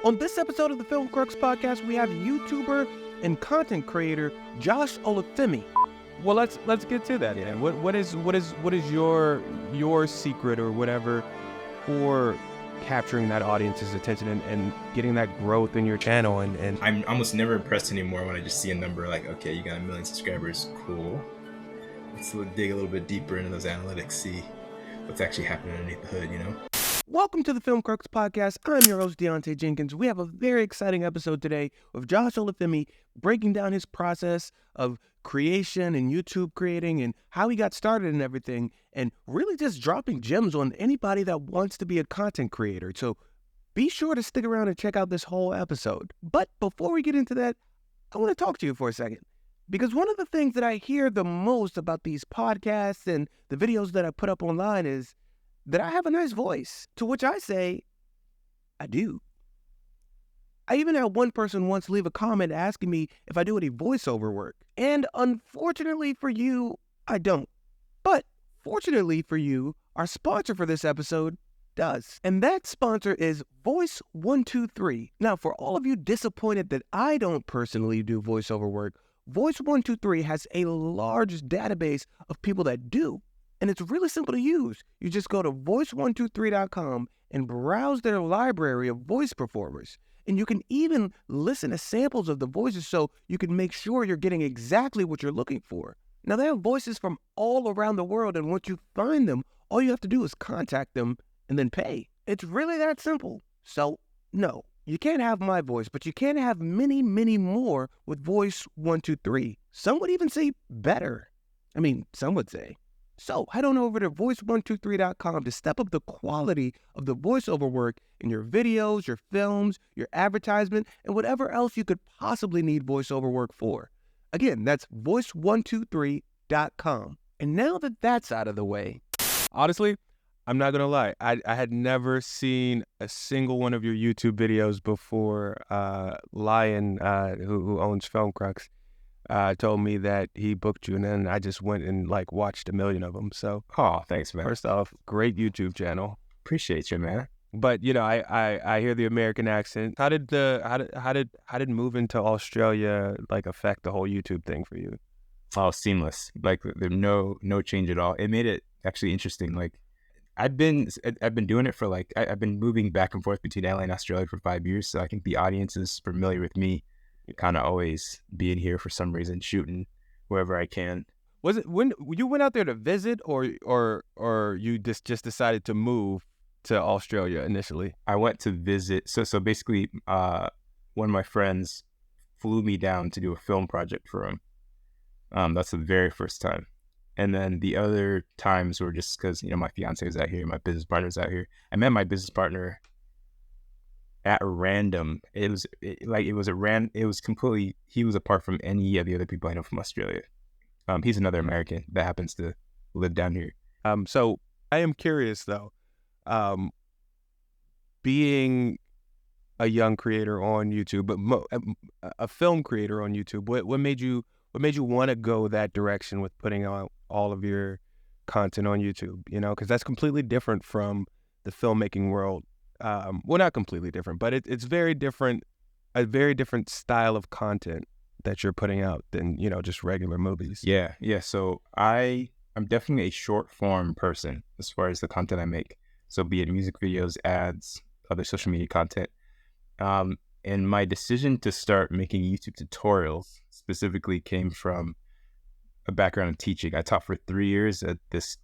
On this episode of the Film Crux Podcast, we have YouTuber and content creator Josh Olufemii. Well, let's get to that. Yeah. What is your secret or whatever for capturing that audience's attention and getting that growth in your channel? And I'm almost never impressed anymore when I just see a number like, okay, you got 1 million subscribers, cool. Let's dig a little bit deeper into those analytics, see what's actually happening underneath the hood, you know? Welcome to the Film Crux Podcast. I'm your host, DiAnté Jenkins. We have a very exciting episode today with Josh Olufemii breaking down his process of creation and YouTube creating and how he got started and everything, and really just dropping gems on anybody that wants to be a content creator. So be sure to stick around and check out this whole episode. But before we get into that, I want to talk to you for a second. Because one of the things that I hear the most about these podcasts and the videos that I put up online is that I have a nice voice, to which I say, I do. I even had one person once leave a comment asking me if I do any voiceover work. And unfortunately for you, I don't. But fortunately for you, our sponsor for this episode does. And that sponsor is Voice123. Now, for all of you disappointed that I don't personally do voiceover work, Voice123 has a large database of people that do. And it's really simple to use. You just go to voice123.com and browse their library of voice performers. And you can even listen to samples of the voices so you can make sure you're getting exactly what you're looking for. Now, they have voices from all around the world, and once you find them, all you have to do is contact them and then pay. It's really that simple. So, no, you can't have my voice, but you can have many, many more with Voice123. Some would even say better. I mean, some would say. So head on over to voice123.com to step up the quality of the voiceover work in your videos, your films, your advertisement, and whatever else you could possibly need voiceover work for. Again, that's voice123.com. And now that that's out of the way, honestly, I'm not going to lie. I had never seen a single one of your YouTube videos before Lion, who owns Film Crux, told me that he booked you, and then I just went and watched 1 million of them. So, Thanks, man. First off, great YouTube channel. Appreciate you, man. But I hear the American accent. How did moving to Australia affect the whole YouTube thing for you? Oh, seamless. There's no change at all. It made it actually interesting. I've been doing it for I've been moving back and forth between LA and Australia for 5 years, so I think the audience is familiar with me. Kind of always being here for some reason, shooting wherever I can. Was it when you went out there to visit, or you just decided to move to Australia initially? I went to visit. So basically, one of my friends flew me down to do a film project for him. That's the very first time. And then the other times were just because my fiance is out here, my business partner's out here. I met my business partner at random. He was apart from any of the other people I know from Australia. He's another American that happens to live down here. So I am curious though, being a young creator on YouTube, but a film creator on YouTube, what made you want to go that direction with putting out all of your content on YouTube? Because that's completely different from the filmmaking world. Well, not completely different, but it's very different, a very different style of content that you're putting out than, just regular movies. Yeah. So I'm definitely a short form person as far as the content I make. So be it music videos, ads, other social media content. And my decision to start making YouTube tutorials specifically came from a background in teaching. I taught for 3 years at this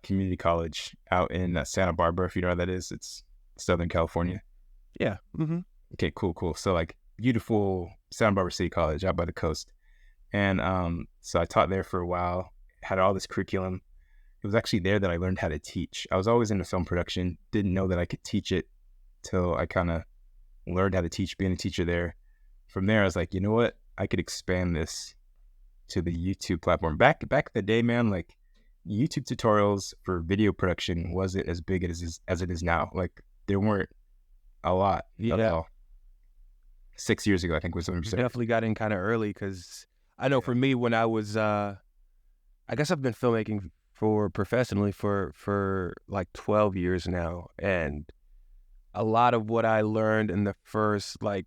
community college out in Santa Barbara, if you know where that is. It's Southern California. Yeah. Mm-hmm. Okay, cool. So beautiful Santa Barbara City College out by the coast. And so I taught there for a while, had all this curriculum. It was actually there that I learned how to teach. I was always into film production, didn't know that I could teach it till I kind of learned how to teach, being a teacher there. From there, I was like, you know what? I could expand this to the YouTube platform. Back in the day, man, YouTube tutorials for video production wasn't as big as it is now. There weren't a lot at all. 6 years ago, I think was when we started. Definitely got in kind of early because I know for me when I was, I guess I've been filmmaking professionally for 12 years now, and a lot of what I learned in the first like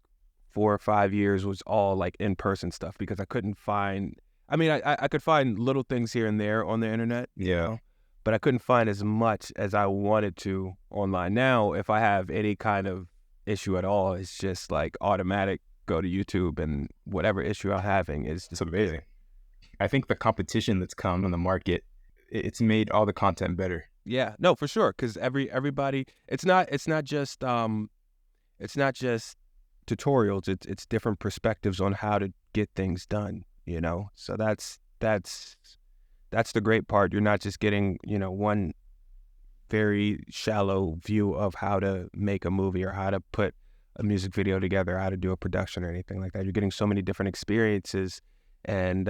4 or 5 years was all like in-person stuff because I couldn't find, I mean, I could find little things here and there on the internet, Yeah. but I couldn't find as much as I wanted to online. Now, if I have any kind of issue at all, it's just like automatic, go to YouTube, and whatever issue I'm having is It's amazing. I think the competition that's come in the market, it's made all the content better. yeah, no, for sure, because everybody, it's not just tutorials. It's different perspectives on how to get things done. So that's the great part. You're not just getting one very shallow view of how to make a movie or how to put a music video together, how to do a production or anything like that. You're getting so many different experiences and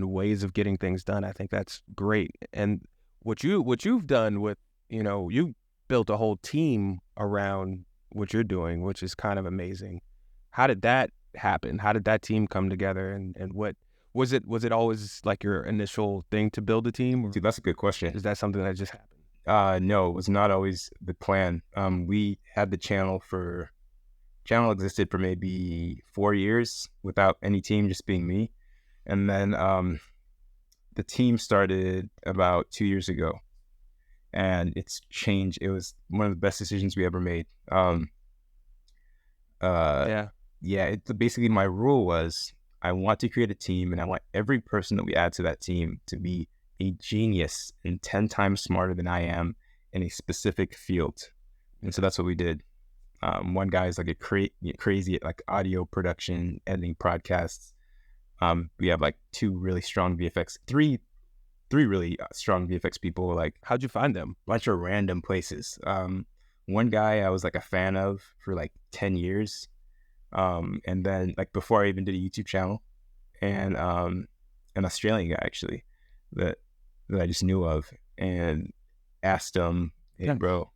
ways of getting things done. I think that's great. And what you've done with, you built a whole team around what you're doing, which is kind of amazing. How did that happen? How did that team come together? And what was it always like your initial thing to build a team? Or Dude, that's a good question. is that something that just happened? No, it was not always the plan. We had the channel existed for maybe 4 years without any team, just being me. And then the team started about 2 years ago, and it's changed. It was one of the best decisions we ever made. Yeah. Basically my rule was I want to create a team, and I want every person that we add to that team to be a genius and 10 times smarter than I am in a specific field. And so that's what we did. One guy is like a crazy at like audio production, editing podcasts. We have like three really strong VFX people, like How'd you find them? a bunch of random places. One guy I was like a fan of for like 10 years. And then like before I even did a YouTube channel, and an Australian guy actually that I just knew of, and asked him, hey, Yeah. bro,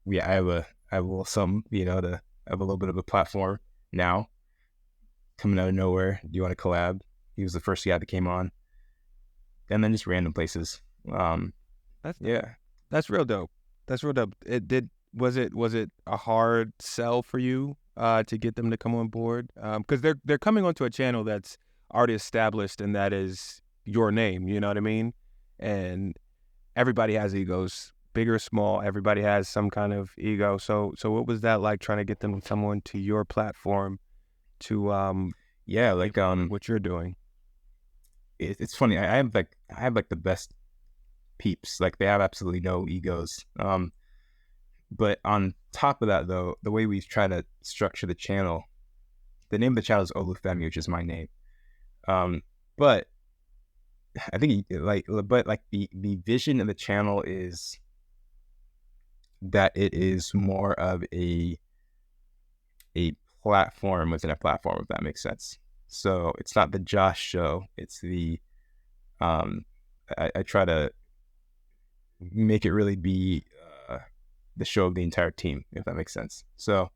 I have a little something, to have a little bit of a platform now coming out of nowhere. Do you want to collab? He was the first guy that came on. And then just random places. That's real dope. That's real dope. Was it a hard sell for you to get them to come on board? Because they're coming onto a channel that's already established, and that is your name. You know what I mean? And everybody has egos, big or small. Everybody has some kind of ego. So what was that like, trying to get them to come on to your platform to what you're doing? It's funny. I have the best peeps. Like, they have absolutely no egos. But on top of that, though, the way we try to structure the channel, the name of the channel is Olufemii, which is my name. But I think the vision of the channel is that it is more of a platform within a platform, if that makes sense. So it's not the Josh show. It's the I try to make it really be the show of the entire team, if that makes sense. So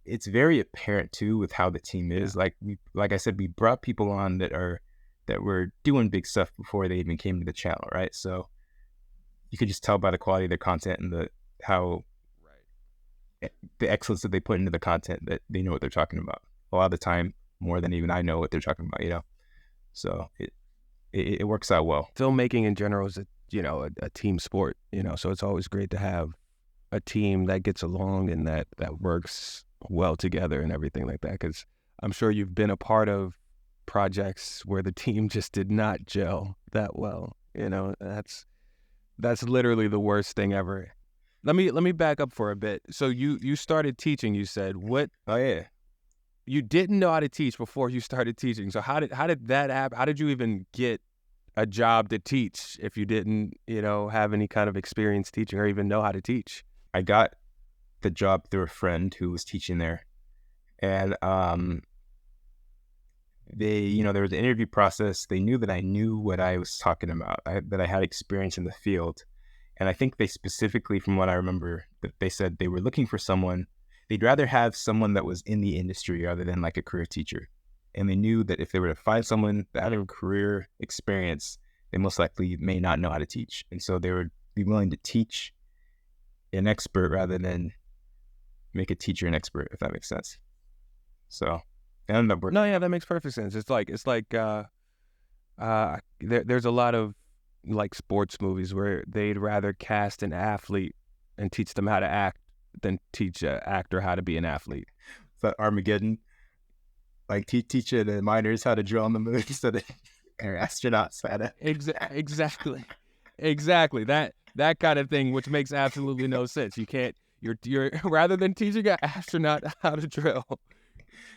it's very apparent too with how the team is. Like I said, we brought people on that were doing big stuff before they even came to the channel, right? So you could just tell by the quality of their content and the excellence that they put into the content that they know what they're talking about. A lot of the time, more than even I know what they're talking about, So it works out well. Filmmaking in general is a team sport, so it's always great to have a team that gets along and that works well together and everything like that, because I'm sure you've been a part of projects where the team just did not gel that well. That's literally the worst thing ever. Let me back up for a bit. So you started teaching, you said. What? Oh yeah. You didn't know how to teach before you started teaching. So how did that happen? How did you even get a job to teach if you didn't, have any kind of experience teaching or even know how to teach? I got the job through a friend who was teaching there, and there was an interview process. They knew that I knew what I was talking about, that I had experience in the field, and I think they specifically, from what I remember, that they said they were looking for someone. They'd rather have someone that was in the industry rather than like a career teacher. And they knew that if they were to find someone that had a career experience, they most likely may not know how to teach. And so they would be willing to teach an expert rather than make a teacher an expert, if that makes sense. So I ended up working. No, yeah, that makes perfect sense. It's like there's a lot of like sports movies where they'd rather cast an athlete and teach them how to act than teach an actor how to be an athlete. It's like Armageddon, like teaching the miners how to drill on the moon so they are astronauts how to. Exactly. That kind of thing, which makes absolutely no sense. You're rather than teaching an astronaut how to drill,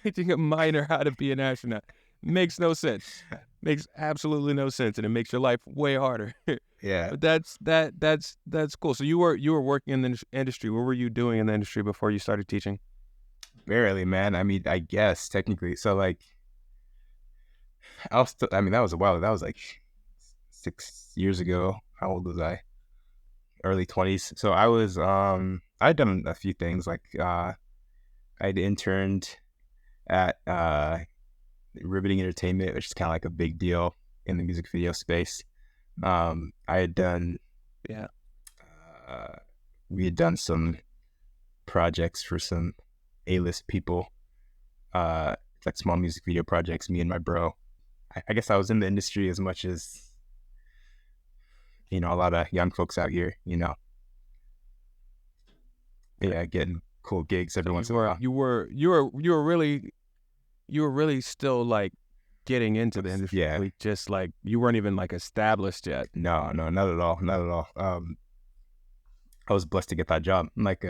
teaching a miner how to be an astronaut makes no sense. Makes absolutely no sense, and it makes your life way harder. Yeah. But that's cool. So you were working in the industry. What were you doing in the industry before you started teaching? Barely, man. I mean, I guess technically. So like, I mean, that was a while. That was like 6 years ago. How old was I? Early 20s. So I was, I'd done a few things. Like, I'd interned at Riveting Entertainment, which is kind of like a big deal in the music video space. I had done, we had done some projects for some A-list people, like small music video projects, me and my bro. I guess I was in the industry as much as, a lot of young folks out here, getting cool gigs every once in a while. You were really still like getting into the industry. Yeah. Just like you weren't even like established yet. No, not at all. Not at all. I was blessed to get that job. Like,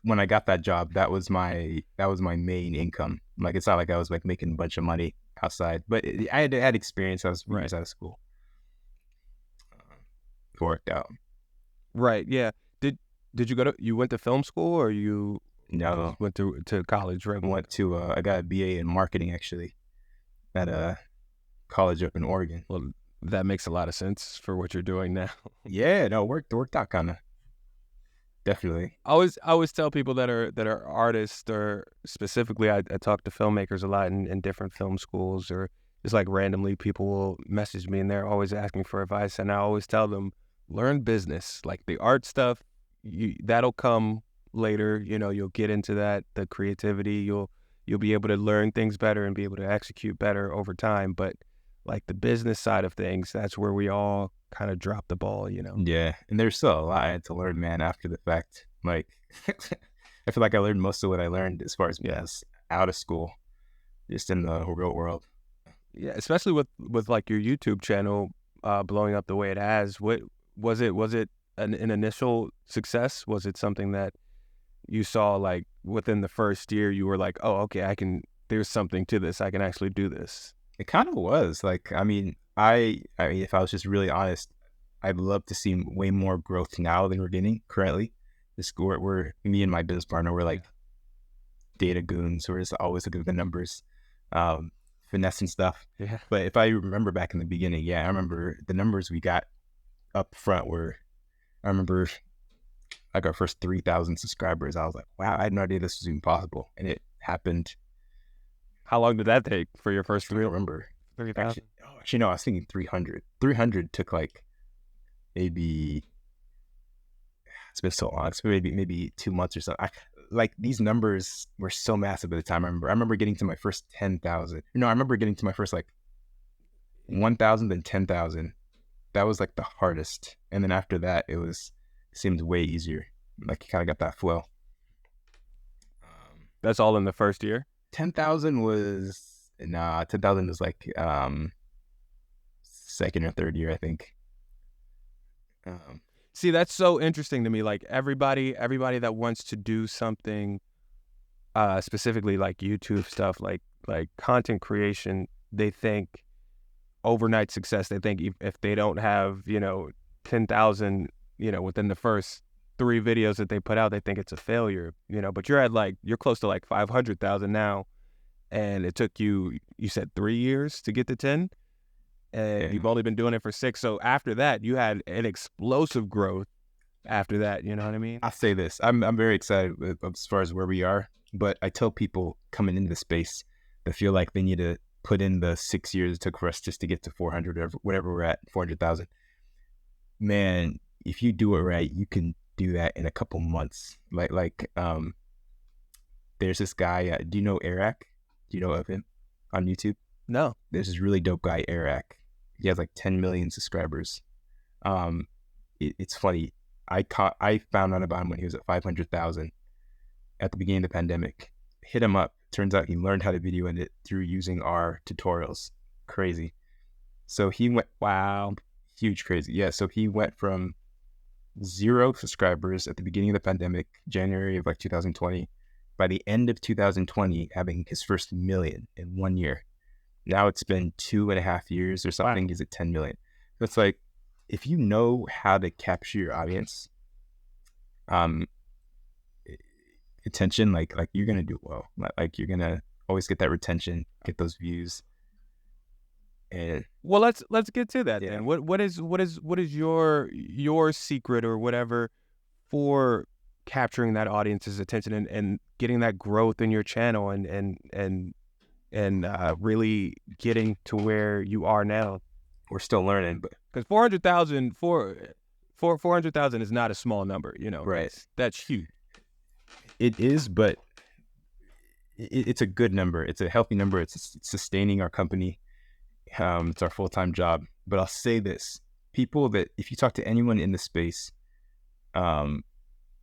when I got that job, that was my main income. Like, it's not like I was like making a bunch of money outside, but I had experience. I was out of school. It worked out. Right. Yeah. Did you went to film school or you No, went to college? Right. I got a BA in marketing actually at a college up in Oregon. Well, that makes a lot of sense for what you're doing now. Yeah, no, worked out kind of. Definitely. I always tell people that are artists, or specifically I talk to filmmakers a lot in different film schools, or just like randomly people will message me and they're always asking for advice, and I always tell them, learn business. Like the art stuff, that'll come later. You'll get into that, the creativity, you'll be able to learn things better and be able to execute better over time. But like the business side of things, that's where we all kind of drop the ball, Yeah, and there's still a lot I had to learn, man, after the fact. Like, I feel like I learned most of what I learned as far as out of school, just in the real world. Yeah, especially with like your YouTube channel blowing up the way it has. What was it? Was it an initial success? Was it something that you saw like within the first year you were like, oh, okay, there's something to this. I can actually do this. It kind of was. Like, I mean, if I was just really honest, I'd love to see way more growth now than we're getting currently. We're me and my business partner, we're like data goons. We're just always looking at the numbers, finessing stuff. Yeah. But if I remember back in the beginning, I remember the numbers we got up front I remember like our first 3,000 subscribers. I was like, wow, I had no idea this was even possible. And it happened. How long did that take for your first I don't remember. 30,000? Actually, no, I was thinking 300. 300 took like maybe, it's been so long. It's maybe 2 months or something. Like these numbers were so massive at the time. I remember getting to my first 10,000. No, I remember getting to my first like 1,000 then 10,000. That was like the hardest. And then after that, it seemed way easier. Like you kind of got that flow. That's all in the first year? 10,000 was like second or third year, I think. See, that's so interesting to me. Like everybody that wants to do something, specifically like YouTube stuff, like content creation, they think overnight success. They think if they don't have 10,000 within the first 3 videos that they put out, they think it's a failure. But you're close to like 500,000 now. And it took you said 3 years to get to 10, and you've only been doing it for 6. So after that, you had an explosive growth after that. You know what I mean? I'll say this. I'm very excited as far as where we are, but I tell people coming into the space that feel like they need to put in the 6 years it took for us just to get to 400 or whatever we're at, 400,000. Man, if you do it right, you can do that in a couple months. There's this guy, do you know Eric? Do you know of him on YouTube? No. There's this really dope guy, Eric. He has like 10 million subscribers. It's funny. I found out about him when he was at 500,000 at the beginning of the pandemic. Hit him up. Turns out he learned how to video edit through using our tutorials. Crazy. So he went, wow, huge crazy. Yeah, so he went from 0 subscribers at the beginning of the pandemic, January of like 2020, by the end of 2020, having his first million in 1 year. Now it's been 2.5 years or something. Wow. He's at 10 million. So it's like, if you know how to capture your audience, attention, like you're gonna do well. Like you're gonna always get that retention, get those views. And well, let's get to that then. What is your secret or whatever for capturing that audience's attention and getting that growth in your channel and really getting to where you are now? We're still learning, but because 400,000 is not a small number, right? That's huge. It is, but it's a good number. It's a healthy number. It's sustaining our company. It's our full-time job. But I'll say this: people that, if you talk to anyone in the space, I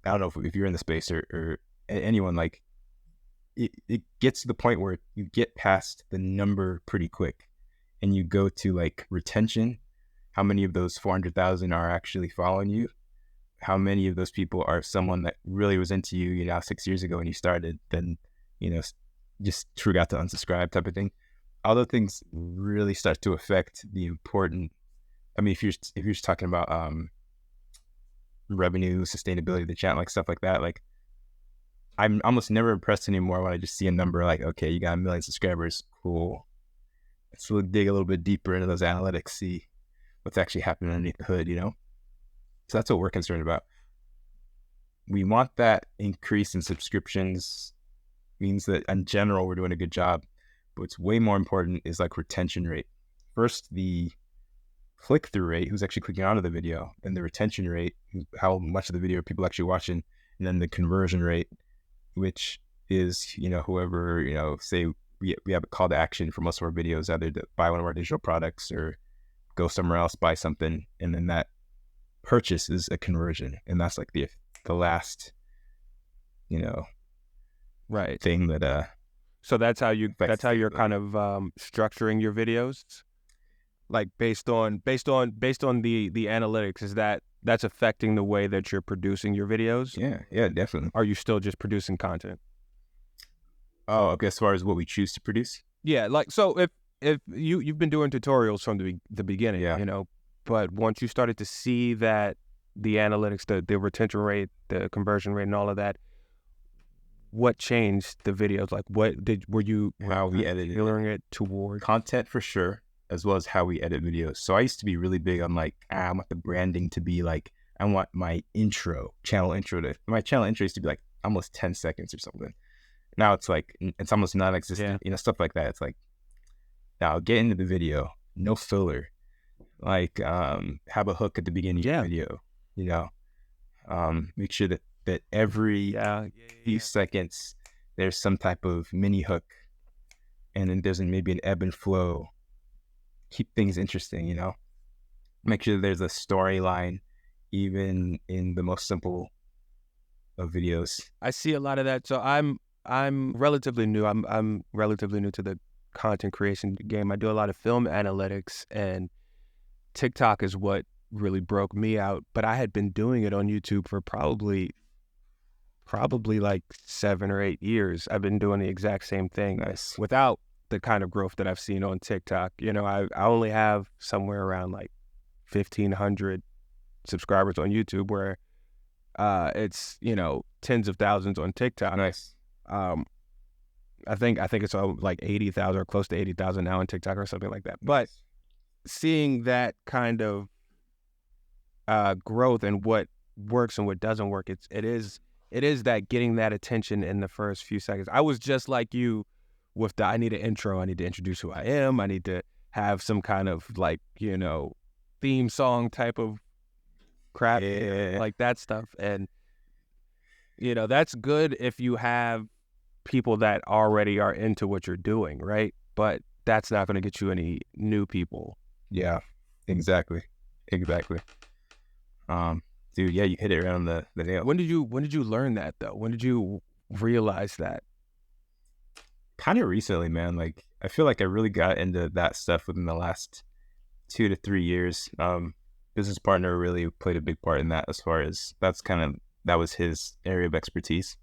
don't know if you're in the space or anyone, like it gets to the point where you get past the number pretty quick, and you go to like retention. How many of those 400,000 are actually following you? How many of those people are someone that really was into you, 6 years ago when you started, then, just forgot to unsubscribe type of thing. All those things really start to affect the important, if you're just talking about revenue, sustainability of the channel, like stuff like that, like I'm almost never impressed anymore when I just see a number like, okay, you got 1 million subscribers, cool. Let's dig a little bit deeper into those analytics, see what's actually happening underneath the hood, So that's what we're concerned about. We want that increase in subscriptions, means that in general, we're doing a good job. But what's way more important is like retention rate. First, the click-through rate, who's actually clicking onto the video, then the retention rate, how much of the video are people actually watching, and then the conversion rate, which is, whoever, say we have a call to action for most of our videos, either to buy one of our digital products or go somewhere else, buy something, and then that purchase is a conversion, and that's like the last right thing that so that's how you're kind of structuring your videos, like based on the analytics. Is that's affecting the way that you're producing your videos? Yeah, definitely. Are you still just producing content? Oh, okay. As far as what we choose to produce, like, so if you've been doing tutorials from the beginning, but once you started to see that the analytics, the retention rate, the conversion rate, and all of that, what changed the videos? Like, how we edited tailoring it toward content for sure, as well as how we edit videos. So I used to be really big on like, I want the branding to be like, I want my channel intro used to be like almost 10 seconds or something. Now it's like, it's almost non-existent, stuff like that. It's like, now get into the video, no filler, like have a hook at the beginning of the video, make sure that every few seconds there's some type of mini hook, and then there's maybe an ebb and flow, keep things interesting, make sure there's a storyline even in the most simple of videos. I see a lot of that. So I'm relatively new. I'm relatively new to the content creation game. I do a lot of film analytics, and TikTok is what really broke me out. But I had been doing it on YouTube for probably like 7 or 8 years. I've been doing the exact same thing without the kind of growth that I've seen on TikTok. I only have somewhere around like 1,500 subscribers on YouTube, where it's tens of thousands on TikTok. Nice. I think it's like 80,000 or close to 80,000 now on TikTok or something like that. But seeing that kind of growth and what works and what doesn't work, it is that getting that attention in the first few seconds. I was just like you with I need an intro. I need to introduce who I am. I need to have some kind of like, theme song type of crap, like that stuff. And, you know, that's good if you have people that already are into what you're doing, right? But that's not going to get you any new people. Yeah, exactly. Dude, yeah, you hit it right on the nail. When did you learn that though? When did you realize that? Kind of recently, man. Like, I feel like I really got into that stuff within the last 2 to 3 years. Business partner really played a big part in that, as far as that was his area of expertise.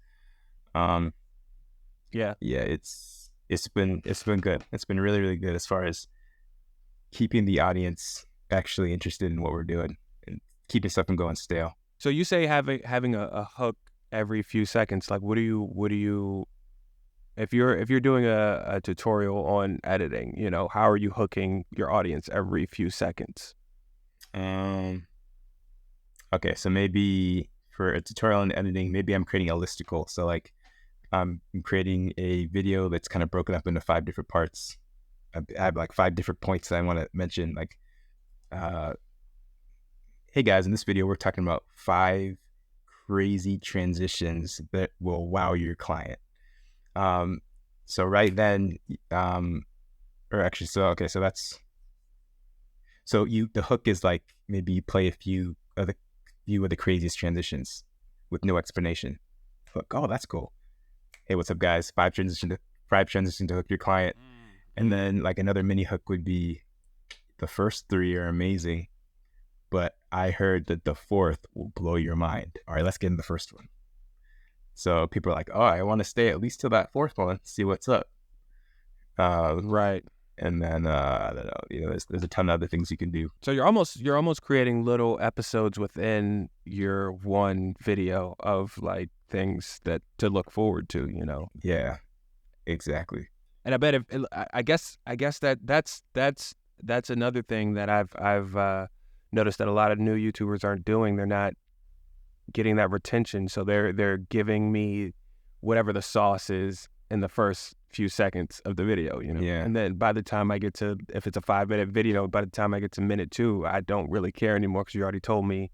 Yeah, it's been good. It's been really, really good as far as keeping the audience actually interested in what we're doing and keeping stuff from going stale. So you say having a hook every few seconds. Like, what do you if you're doing a tutorial on editing, you know, how are you hooking your audience every few seconds? Okay, so maybe for a tutorial on editing, maybe I'm creating a listicle. So like, I'm creating a video that's kind of broken up into 5 different parts. I have like 5 different points that I want to mention. Like, hey guys, in this video, we're talking about 5 crazy transitions that will wow your client. So right then, the hook is like, maybe you play a few of the craziest transitions with no explanation. Hook, oh, that's cool. Hey, what's up, guys? 5 transitions to hook your client. And then like another mini hook would be, the first 3 are amazing, but I heard that the 4th will blow your mind. All right, let's get in the first one. So people are like, oh, I want to stay at least till that 4th one, see what's up. Right. And then I don't know, you know, there's a ton of other things you can do. So you're almost creating little episodes within your one video of like things that to look forward to, you know. Yeah, exactly. And I bet I guess that's another thing that I've noticed that a lot of new YouTubers aren't doing. They're not getting that retention, so they're giving me whatever the sauce is in the first few seconds of the video, you know. Yeah. And then by the time I get to, if it's a 5-minute video, by the time I get to minute 2, I don't really care anymore because you already told me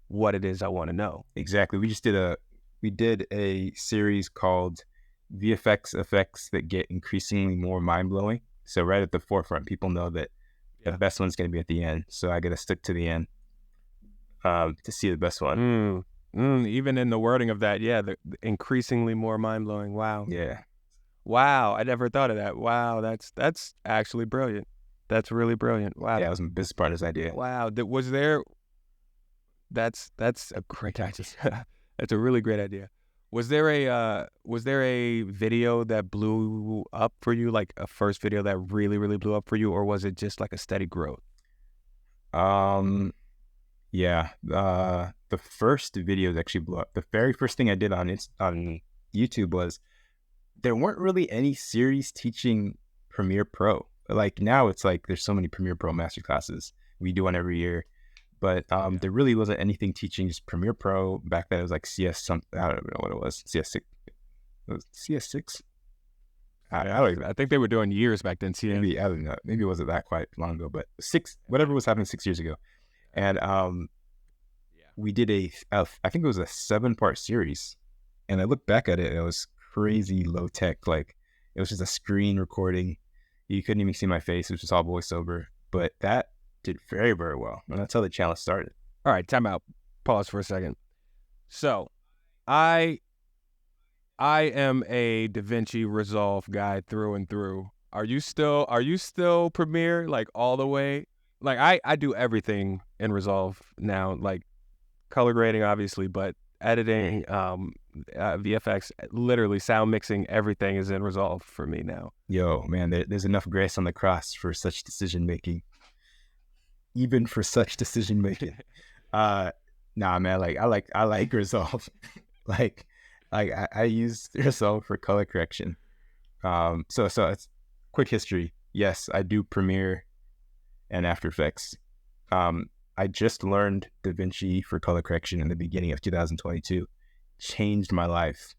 what it is I want to know. Exactly. We did a series called VFX effects that get increasingly more mind-blowing. So right at the forefront, people know that the best one's going to be at the end. So I got to stick to the end to see the best one. Even in the wording of that, the increasingly more mind-blowing. Wow. Yeah. Wow, I never thought of that. Wow, that's actually brilliant. That's really brilliant. Wow. Yeah, it was my business partner's idea. Wow. That's a great idea. That's a really great idea. Was there a video that blew up for you, like a first video that really, really blew up for you, or was it just like a steady growth? Yeah. The first videos actually blew up. The very first thing I did on YouTube was, there weren't really any series teaching Premiere Pro. Like now it's like there's so many Premiere Pro masterclasses. We do one every year. But there really wasn't anything teaching just Premiere Pro. Back then it was like CS something. I don't know what it was. CS6. It was CS6? I think they were doing years back then. Maybe, I don't know. Maybe it wasn't that quite long ago. But whatever was happening 6 years ago. And we did I think it was a 7-part series. And I look back at it, and it was crazy low tech. Like, it was just a screen recording. You couldn't even see my face. It was just all voiceover. But that did very, very well. And that's how the challenge started. All right, time out. Pause for a second. So, I am a DaVinci Resolve guy through and through. Are you still Premiere, like, all the way? Like, I do everything in Resolve now, like color grading, obviously, but editing, VFX, literally sound mixing, everything is in Resolve for me now. Yo, man, there's enough grace on the cross for such decision making. Even for such decision making. Nah, man, like I like Resolve. like I use Resolve for color correction. So it's quick history. Yes, I do Premiere and After Effects. I just learned DaVinci for color correction in the beginning of 2022. Changed my life.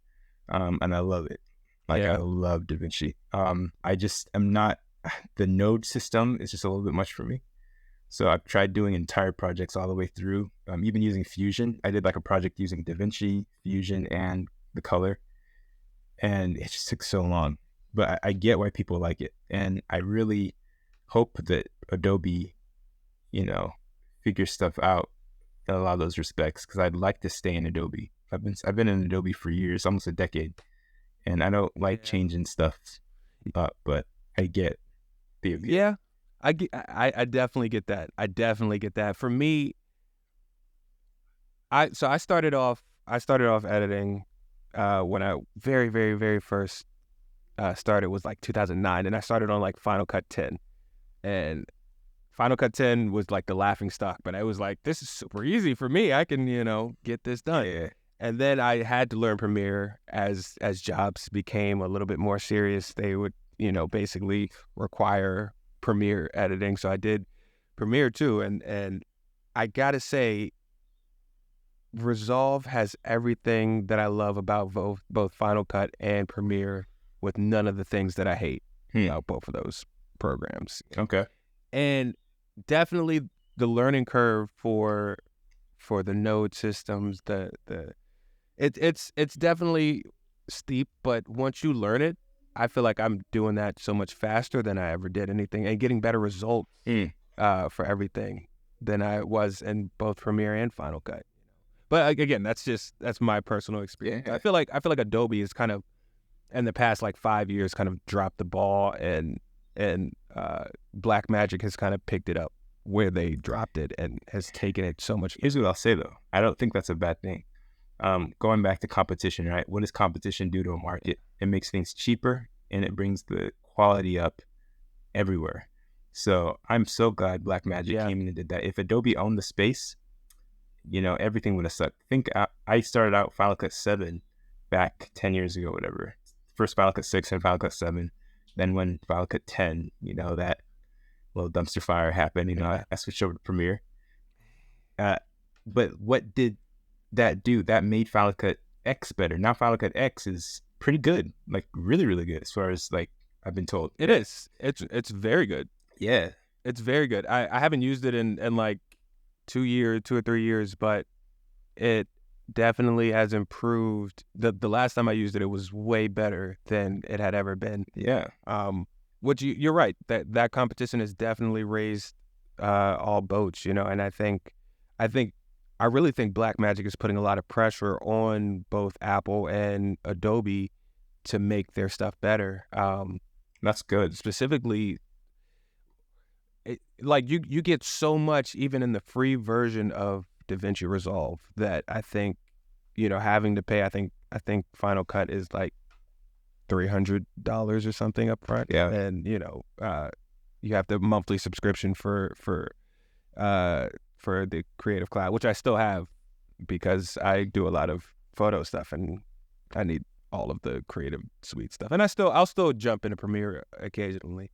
And I love it. I love DaVinci. I just am not, the node system is just a little bit much for me. So I've tried doing entire projects all the way through, even using Fusion. I did like a project using DaVinci, Fusion, and the color, and it just took so long. But I get why people like it, and I really hope that Adobe, figures stuff out in a lot of those respects, because I'd like to stay in Adobe. I've been in Adobe for years, almost a decade, and I don't like changing stuff, but I get the appeal. Yeah, I definitely get that. I definitely get that. For me, I started off editing when I very, very, very first started was like 2009, and I started on like Final Cut 10, and Final Cut 10 was like the laughing stock, but I was like, this is super easy for me. I can, get this done. Yeah. And then I had to learn Premiere as jobs became a little bit more serious. They would, basically require Premiere editing. So I did Premiere too. And I gotta say, Resolve has everything that I love about both Final Cut and Premiere, with none of the things that I hate about both of those programs. Okay. And definitely the learning curve for the node systems, it's definitely steep, but once you learn it, I feel like I'm doing that so much faster than I ever did anything, and getting better results for everything than I was in both Premiere and Final Cut. But again, that's my personal experience. Yeah. I feel like Adobe is kind of, in the past like 5 years, kind of dropped the ball, and Blackmagic has kind of picked it up where they dropped it and has taken it so much. Here's what I'll say though. I don't think that's a bad thing. Going back to competition, right? What does competition do to a market? It makes things cheaper, and it brings the quality up everywhere. So I'm so glad Blackmagic came in and did that. If Adobe owned the space, everything would have sucked. Think I started out Final Cut 7 back 10 years ago, whatever. First Final Cut 6 and Final Cut 7. Then when Final Cut 10, that little dumpster fire happened, I switched over to Premiere. But what did that do? That made Final Cut X better. Now Final Cut X is pretty good, like really, really good, as far as like I've been told. It is. It's very good. Yeah. It's very good. I haven't used it in like 2 or 3 years, but it definitely has improved. The last time I used it, it was way better than it had ever been. Yeah. Which you're right, that competition has definitely raised all boats, and I really think Blackmagic is putting a lot of pressure on both Apple and Adobe to make their stuff better. That's good. Specifically, you get so much even in the free version of DaVinci Resolve that I think, having to pay, I think Final Cut is like $300 or something up front. Yeah. And, you have the monthly subscription for the Creative Cloud, which I still have because I do a lot of photo stuff and I need all of the Creative Suite stuff. And I'll still jump into Premiere occasionally.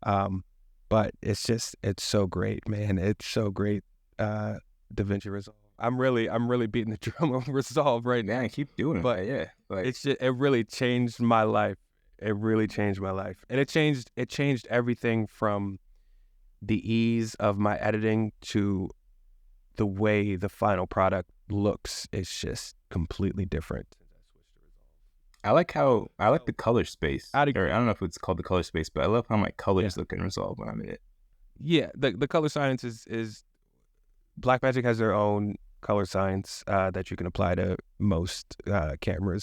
But it's so great, man. It's so great. DaVinci Resolve. I'm really beating the drum of Resolve right now. Man, keep doing it. But yeah, it really changed my life. It really changed my life, and it changed everything from the ease of my editing to the way the final product looks. It's just completely different. I like the color space. I don't know if it's called the color space, but I love how my colors look in Resolve when I'm in it. Yeah, the color science is Blackmagic has their own color science that you can apply to most camera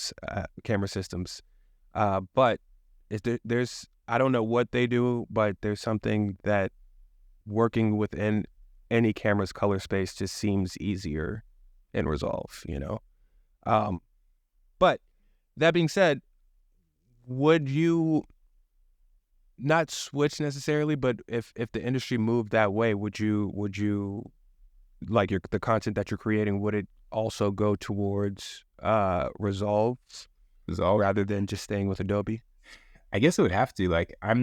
systems. But there's I don't know what they do, but there's something that working within any camera's color space just seems easier in Resolve, But that being said, would you not switch necessarily, but if the industry moved that way, would you like the content that you're creating, would it also go towards Resolve rather than just staying with Adobe? I guess it would have to. Like, I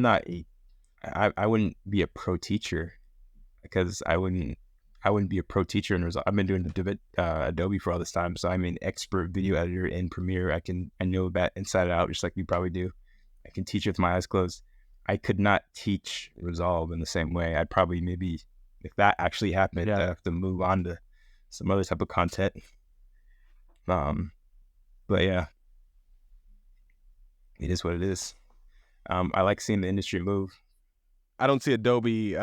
wouldn't be a pro teacher because I wouldn't be a pro teacher in Resolve. I've been doing Adobe for all this time, so I'm an expert video editor in Premiere. I know that inside out, just like you probably do. I can teach with my eyes closed. I could not teach Resolve in the same way. I'd probably maybe if that actually happened, Yeah. I have to move on to some other type of content. But yeah, it is what it is. I like seeing the industry move. I don't see Adobe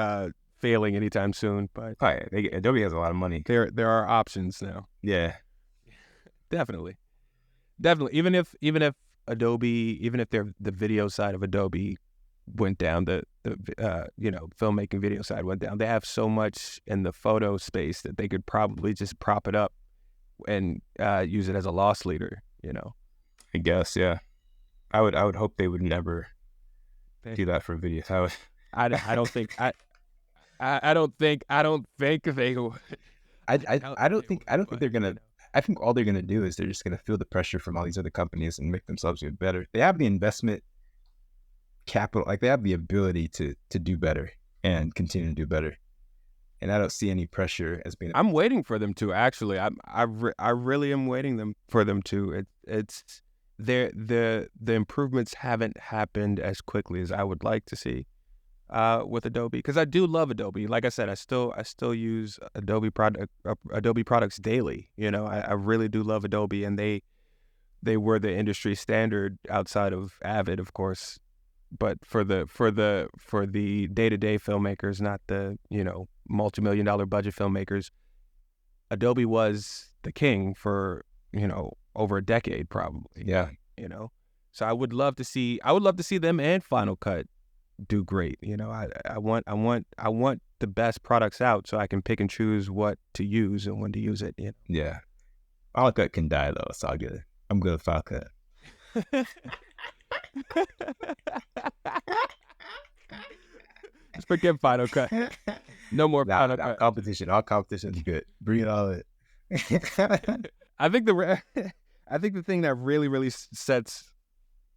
failing anytime soon, but Adobe has a lot of money. there are options now. Yeah. Definitely. Even if Adobe, even if the video side of Adobe went down, the filmmaking video side went down, they have so much in the photo space that they could probably just prop it up and use it as a loss leader. I guess, yeah. I would hope they would never do that for video. I don't think I don't think they would. I don't think they're gonna. I think all they're gonna do is they're just gonna feel the pressure from all these other companies and make themselves get better. They have the investment capital, like they have the ability to do better and continue to do better. And I don't see any pressure as being. I'm waiting for them to actually. I really am waiting for them to. It's the improvements haven't happened as quickly as I would like to see with Adobe, because I do love Adobe. Like I said, I still use Adobe products daily. I really do love Adobe, and they were the industry standard outside of Avid, of course. But for the day-to-day filmmakers, not the multi-million-dollar budget filmmakers, Adobe was the king for over a decade probably. Yeah. So I would love to see them and Final Cut do great. I want the best products out so I can pick and choose what to use and when to use it. Yeah. Final Cut can die though. It's all good. I'm good at Final Cut. Just forget Final Cut. No more Final Cut. Competition. All competition is good. Bring it all in. I think the thing that really sets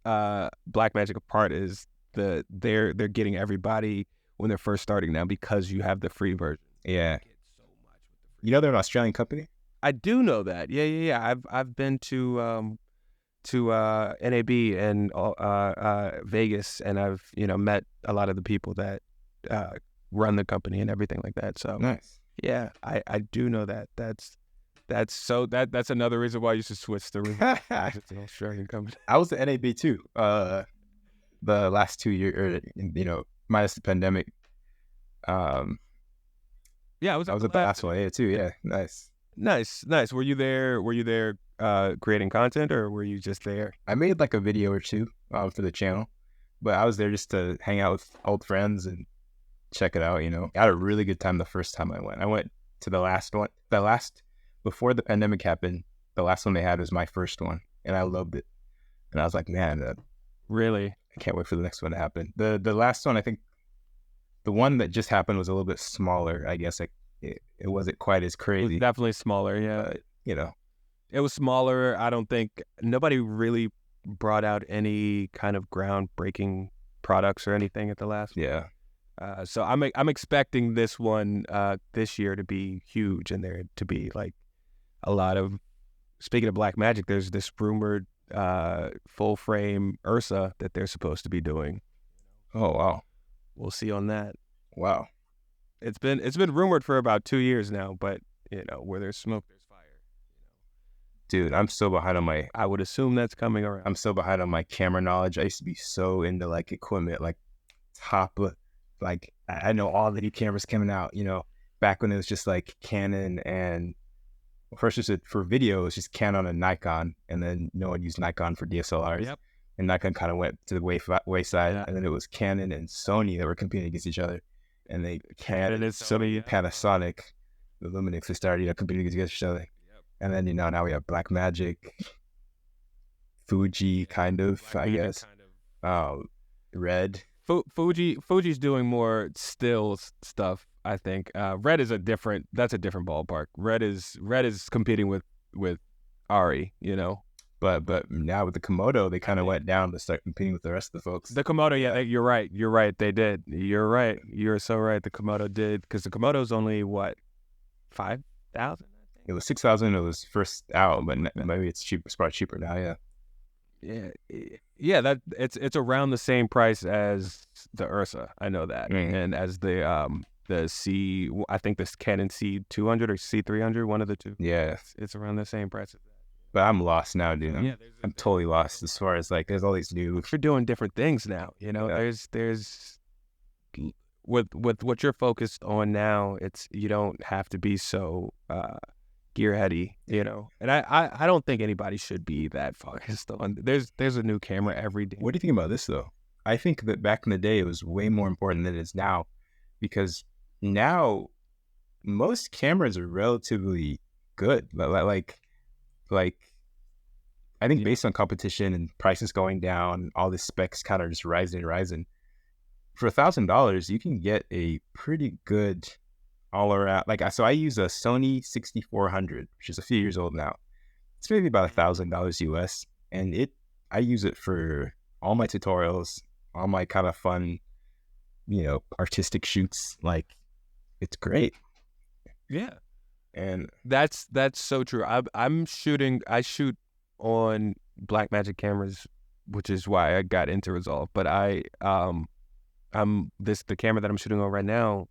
Blackmagic apart is they're getting everybody when they're first starting now, because you have the free version. Yeah. They're an Australian company? I do know that. Yeah. I've been to NAB and Vegas, and I've met a lot of the people that run the company and everything like that. So nice. Yeah, I do know that. That's another reason why you should switch to it's an Australian company. I was at NAB too. The last 2 years, minus the pandemic. Yeah, I was at nice. Were you there creating content, or were you just there? I made like a video or two for the channel, but I was there just to hang out with old friends and check it out. I had a really good time the first time I went. I went to the last one. Before the pandemic happened, the last one they had was my first one, and I loved it. And I was like, man, really, I can't wait for the next one to happen. The last one, I think, the one that just happened was a little bit smaller. I guess it wasn't quite as crazy. It was definitely smaller, yeah. It was smaller. I don't think nobody really brought out any kind of groundbreaking products or anything at the last one. Yeah. So I'm expecting this one this year to be huge, and there to be like a lot of. Speaking of Blackmagic, there's this rumored full frame Ursa that they're supposed to be doing. Oh wow. We'll see on that. Wow. It's been rumored for about 2 years now, but where there's smoke, there's fire. Dude, I'm so behind on my. I would assume that's coming around. I'm so behind on my camera knowledge. I used to be so into like equipment, like top, like I know all the new cameras coming out. Back when it was just like Canon and first for video, it was just Canon and Nikon, and then no one used Nikon for DSLRs. Yep. And Nikon kind of went to the wayside, and then it was Canon and Sony that were competing against each other. And Canon and Sony, Panasonic, the Lumix, they started competing against each other. Yep. And then now we have Blackmagic, Fuji, kind of, I guess. Red. Fuji's doing more still stuff, I think. Red is that's a different ballpark. Red is competing with Ari, But now with the Komodo, they kind of went down to start competing with the rest of the folks. The Komodo, yeah, you're right, they did. You're right, you're so right. The Komodo did, because the Komodo's only what, 5,000? It was 6,000. It was first out, but maybe it's cheap. It's probably cheaper now. Yeah. That it's around the same price as the Ursa. I know that, Mm-hmm. and as the I think this Canon C200 or C300, one of the two. Yeah. It's around the same price as that. But I'm lost now, dude. I'm totally lost as far as like there's all these new. We're doing different things now, you know. Yeah. There's with what you're focused on now. It's you don't have to be so gearheady, you know. And I don't think anybody should be that focused on. There's a new camera every day. What do you think about this though? I think that back in the day it was way more important than it is now, because now most cameras are relatively good. Like I think based on competition and prices going down, all the specs kind of just rising. For $1,000, you can get a pretty good all around. So I use a Sony 6400, which is a few years old now. It's maybe about $1,000 US, and I use it for all my tutorials, all my kind of fun, you know, artistic shoots. Like, it's great. Yeah, and that's so true. I shoot on Blackmagic cameras, which is why I got into Resolve. But the camera that I'm shooting on right now.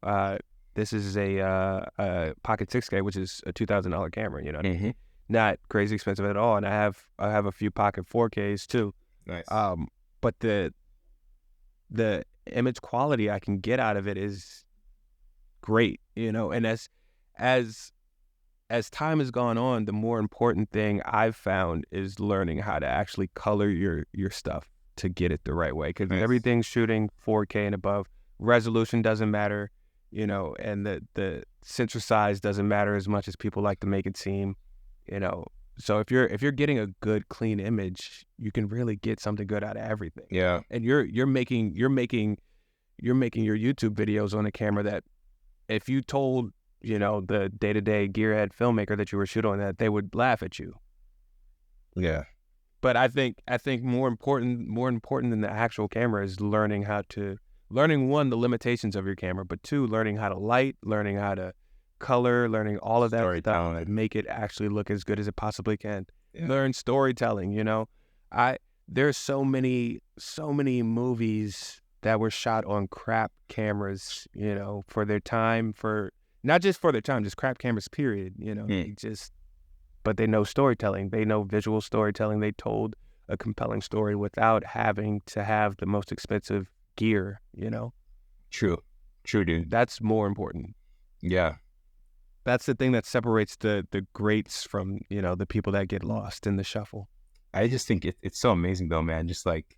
This is a Pocket 6K, which is a $2,000 camera. You know, what I mean? Not crazy expensive at all. And I have a few Pocket 4Ks too. Nice. But the image quality I can get out of it is great. You know, and as time has gone on, the more important thing I've found is learning how to actually color your stuff to get it the right way. Because everything's shooting 4K and above. Resolution doesn't matter, you know, and the sensor size doesn't matter as much as people like to make it seem, you know. So if you're getting a good, clean image, you can really get something good out of everything. Yeah. And you're making your YouTube videos on a camera that if you told, you know, the day-to-day gearhead filmmaker that you were shooting on that, they would laugh at you. Yeah. But I think more important than the actual camera is learning one, the limitations of your camera, but two, learning how to light, learning how to color, learning all of that stuff and make it actually look as good as it possibly can. Yeah. Learn storytelling, you know. There's so many movies that were shot on crap cameras, you know, for their time, not just for their time, just crap cameras, period, you know. But they know storytelling. They know visual storytelling. They told a compelling story without having to have the most expensive gear, you know. True, dude. That's more important. Yeah. That's the thing that separates the greats from, you know, the people that get lost in the shuffle. I just think it's so amazing though, man. Just like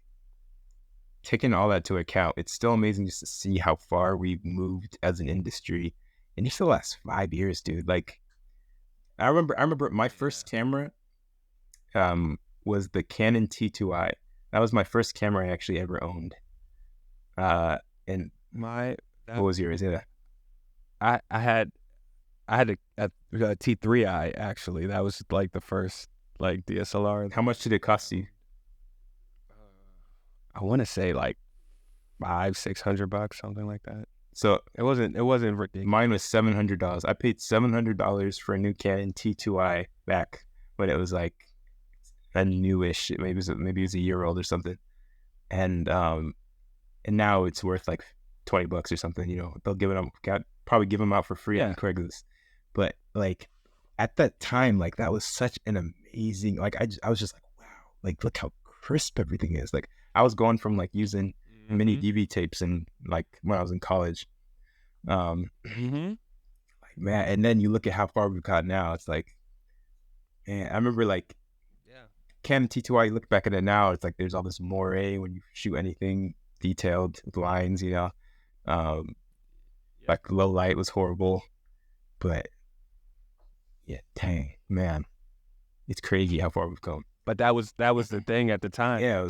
taking all that to account, it's still amazing just to see how far we've moved as an industry in just the last 5 years, dude. Like, I remember my first camera was the Canon T2i. That was my first camera I actually ever owned. And what was yours? Yeah. I had a T3i actually. That was like the first like DSLR. How much did it cost you? I want to say like $500-600, something like that. So it wasn't ridiculous. Mine was $700. I paid $700 for a new Canon T2i back when it was like a newish. Maybe it was a year old or something. And now it's worth like $20 or something. You know, they'll probably give them out for free on Craigslist. But like at that time, like that was such an amazing. Like I was just like, wow, like look how crisp everything is. Like I was going from like using mini DV tapes and like when I was in college, like man, and then you look at how far we've got now. It's like, man, I remember like, Canon T2i. You look back at it now, it's like there's all this moire when you shoot anything detailed with lines, you know. Like low light was horrible, but yeah, dang man, it's crazy how far we've come. But that was the thing at the time. Yeah,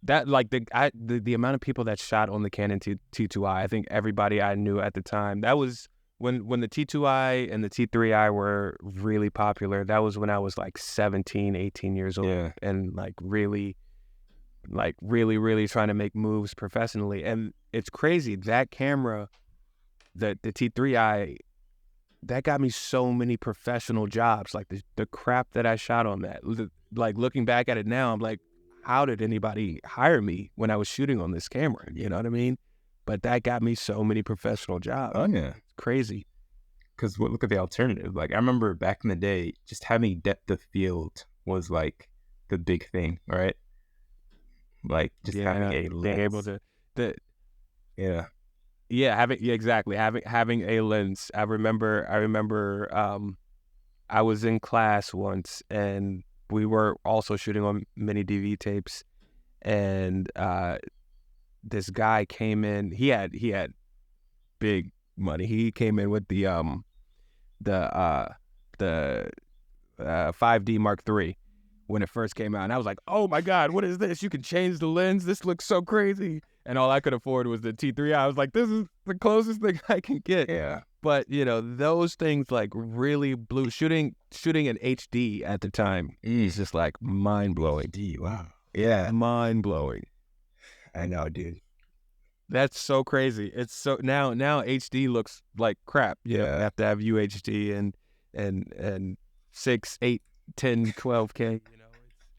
the amount of people that shot on the Canon T2i. I think everybody I knew at the time. That was when the T2i and the T3i were really popular. That was when I was like 17, 18 years old, and like really trying to make moves professionally. And it's crazy, that camera, the T3i, that got me so many professional jobs. Like the crap that I shot on that. Like looking back at it now, I'm like, how did anybody hire me when I was shooting on this camera? You know what I mean? but that got me so many professional jobs. Oh yeah, It's crazy. because look at the alternative. Like I remember back in the day, just having depth of field was like the big thing, right? Like just having a lens. being able to, Yeah. exactly, having a lens. I remember I was in class once, and we were also shooting on mini DV tapes, and this guy came in. He had big money. He came in with the 5D Mark III when it first came out, and I was like, "Oh my God, what is this? You can change the lens. This looks so crazy." And all I could afford was the T3i. I was like, "This is the closest thing I can get." Yeah. But those things like really blew. Shooting in HD at the time is just like mind blowing. Wow. Yeah. Mind blowing. I know, dude. That's so crazy. It's so now HD looks like crap. You have to have UHD and 6, 8, 10, 12K.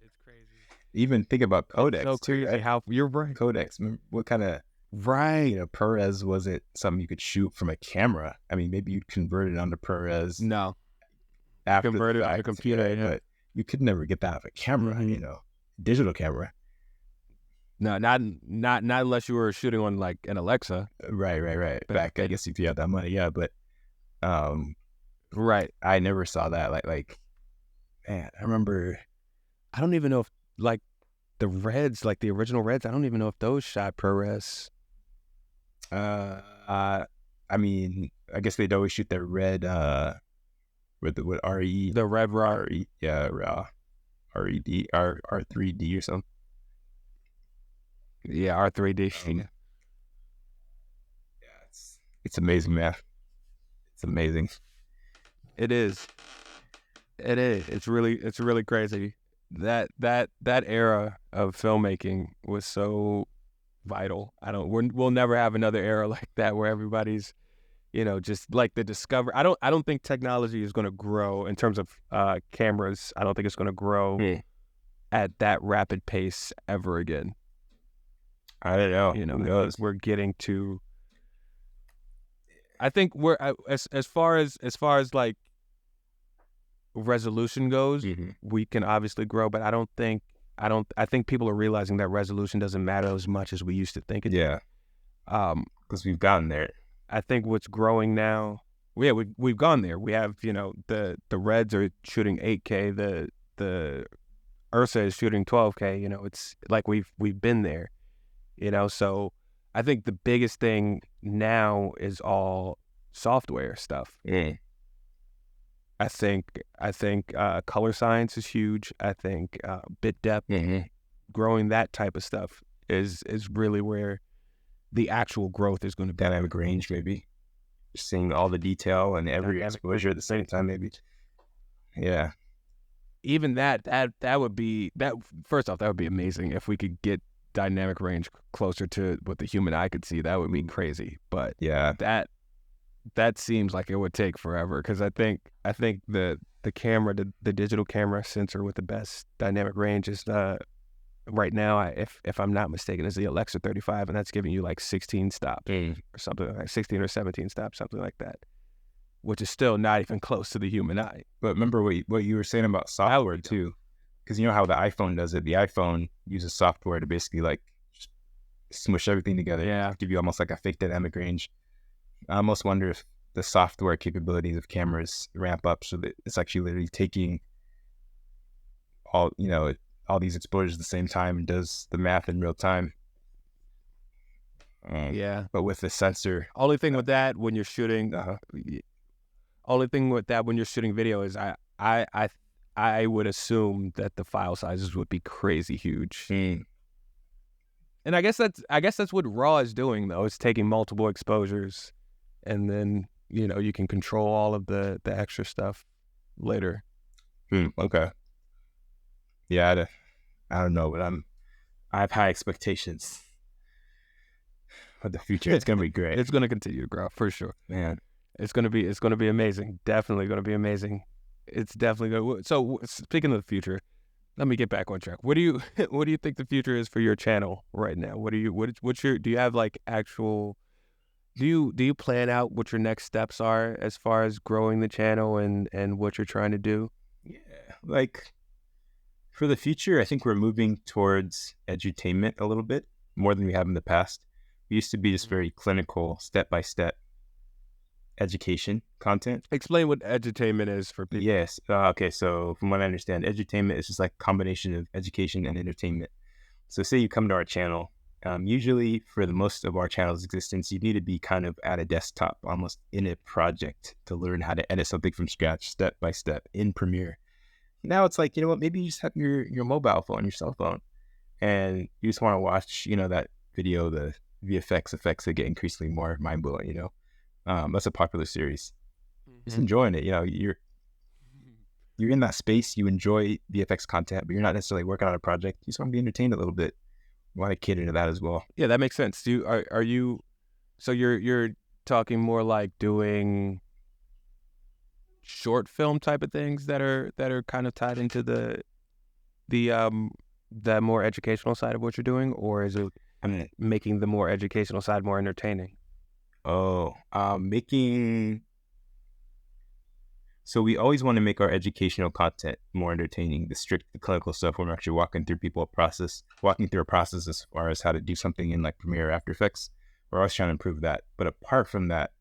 It's crazy. Even think about codecs. So crazy right? how you're right. Codecs. What kind of ProRes wasn't something you could shoot from a camera. I mean, maybe you'd convert it onto ProRes. No, after convert it the on a fact, computer. but you could never get that out of a camera. Digital camera. No, not unless you were shooting on like an Alexa. Right. Back, I guess if you had that money, yeah. But, right. I never saw that. Like, man, I remember. I don't even know if like the Reds, like the original Reds, I don't even know if those shot ProRes. I mean, I guess they'd always shoot their red, with RE. The Red Raw. RE, yeah, RAW, RED, R3D or something. Yeah, R3D. Yeah, it's amazing, man. It's amazing. It is. It's really crazy. That era of filmmaking was so vital. We'll never have another era like that where everybody's, just like the discover. I don't think technology is going to grow in terms of cameras. I don't think it's going to grow at that rapid pace ever again. I don't know. Who knows? We're getting to. I think we're as far as like resolution goes, we can obviously grow, but I think people are realizing that resolution doesn't matter as much as we used to think it did. Yeah. Because we've gotten there. I think what's growing now, we've gone there. We have, the Reds are shooting 8K, the Ursa is shooting 12K, it's like we've been there, so I think the biggest thing now is all software stuff. I think color science is huge. I think bit depth, growing that type of stuff is really where the actual growth is going to be. Dynamic range, maybe. Just seeing all the detail and every exposure at the same time, maybe. Yeah. Even that would be that. First off, that would be amazing if we could get dynamic range closer to what the human eye could see. That would be crazy. But yeah, that seems like it would take forever, because I think the camera, the digital camera sensor with the best dynamic range is right now, if I'm not mistaken, is the Alexa 35, and that's giving you like 16 stops or something, like 16 or 17 stops, something like that, which is still not even close to the human eye. But remember what you were saying about software too, because you know how the iPhone does it. The iPhone uses software to basically like just smush everything together. Yeah, give you almost like a fake dynamic range. I almost wonder if the software capabilities of cameras ramp up so that it's actually literally taking all these exposures at the same time and does the math in real time. But with the sensor, only thing with that when you're shooting, only thing with that when you're shooting video is I would assume that the file sizes would be crazy huge. And I guess that's what RAW is doing, though. It's taking multiple exposures, and then you can control all of the extra stuff later. Okay. Yeah, I don't know, but I have high expectations for the future. It's gonna be great. It's gonna continue to grow for sure, man. It's gonna be amazing. Definitely gonna be amazing. It's definitely good. So speaking of the future, let me get back on track. What do you think the future is for your channel right now? Do you have like actual Do you plan out what your next steps are as far as growing the channel and what you're trying to do? Yeah, like for the future, I think we're moving towards edutainment a little bit more than we have in the past. We used to be just very clinical, step-by-step education content. Explain what edutainment is for people. Yes. Okay. So from what I understand, edutainment is just like a combination of education and entertainment. So say you come to our channel. Usually for the most of our channel's existence, you need to be kind of at a desktop, almost in a project to learn how to edit something from scratch, step by step in Premiere. Now it's like, you know what, maybe you just have your mobile phone, your cell phone, and you just want to watch, that video, the VFX effects that get increasingly more mind-blowing, that's a popular series. Just enjoying it, you're in that space, you enjoy VFX content, but you're not necessarily working on a project. You just want to be entertained a little bit. You want to cater to that as well. Yeah, that makes sense. Are you, so you're talking more like doing short film type of things that are kind of tied into the more educational side of what you're doing, or is it making the more educational side more entertaining? So we always want to make our educational content more entertaining. The clinical stuff when we're actually walking through a process as far as how to do something in like Premiere or After Effects. We're always trying to improve that. But apart from that,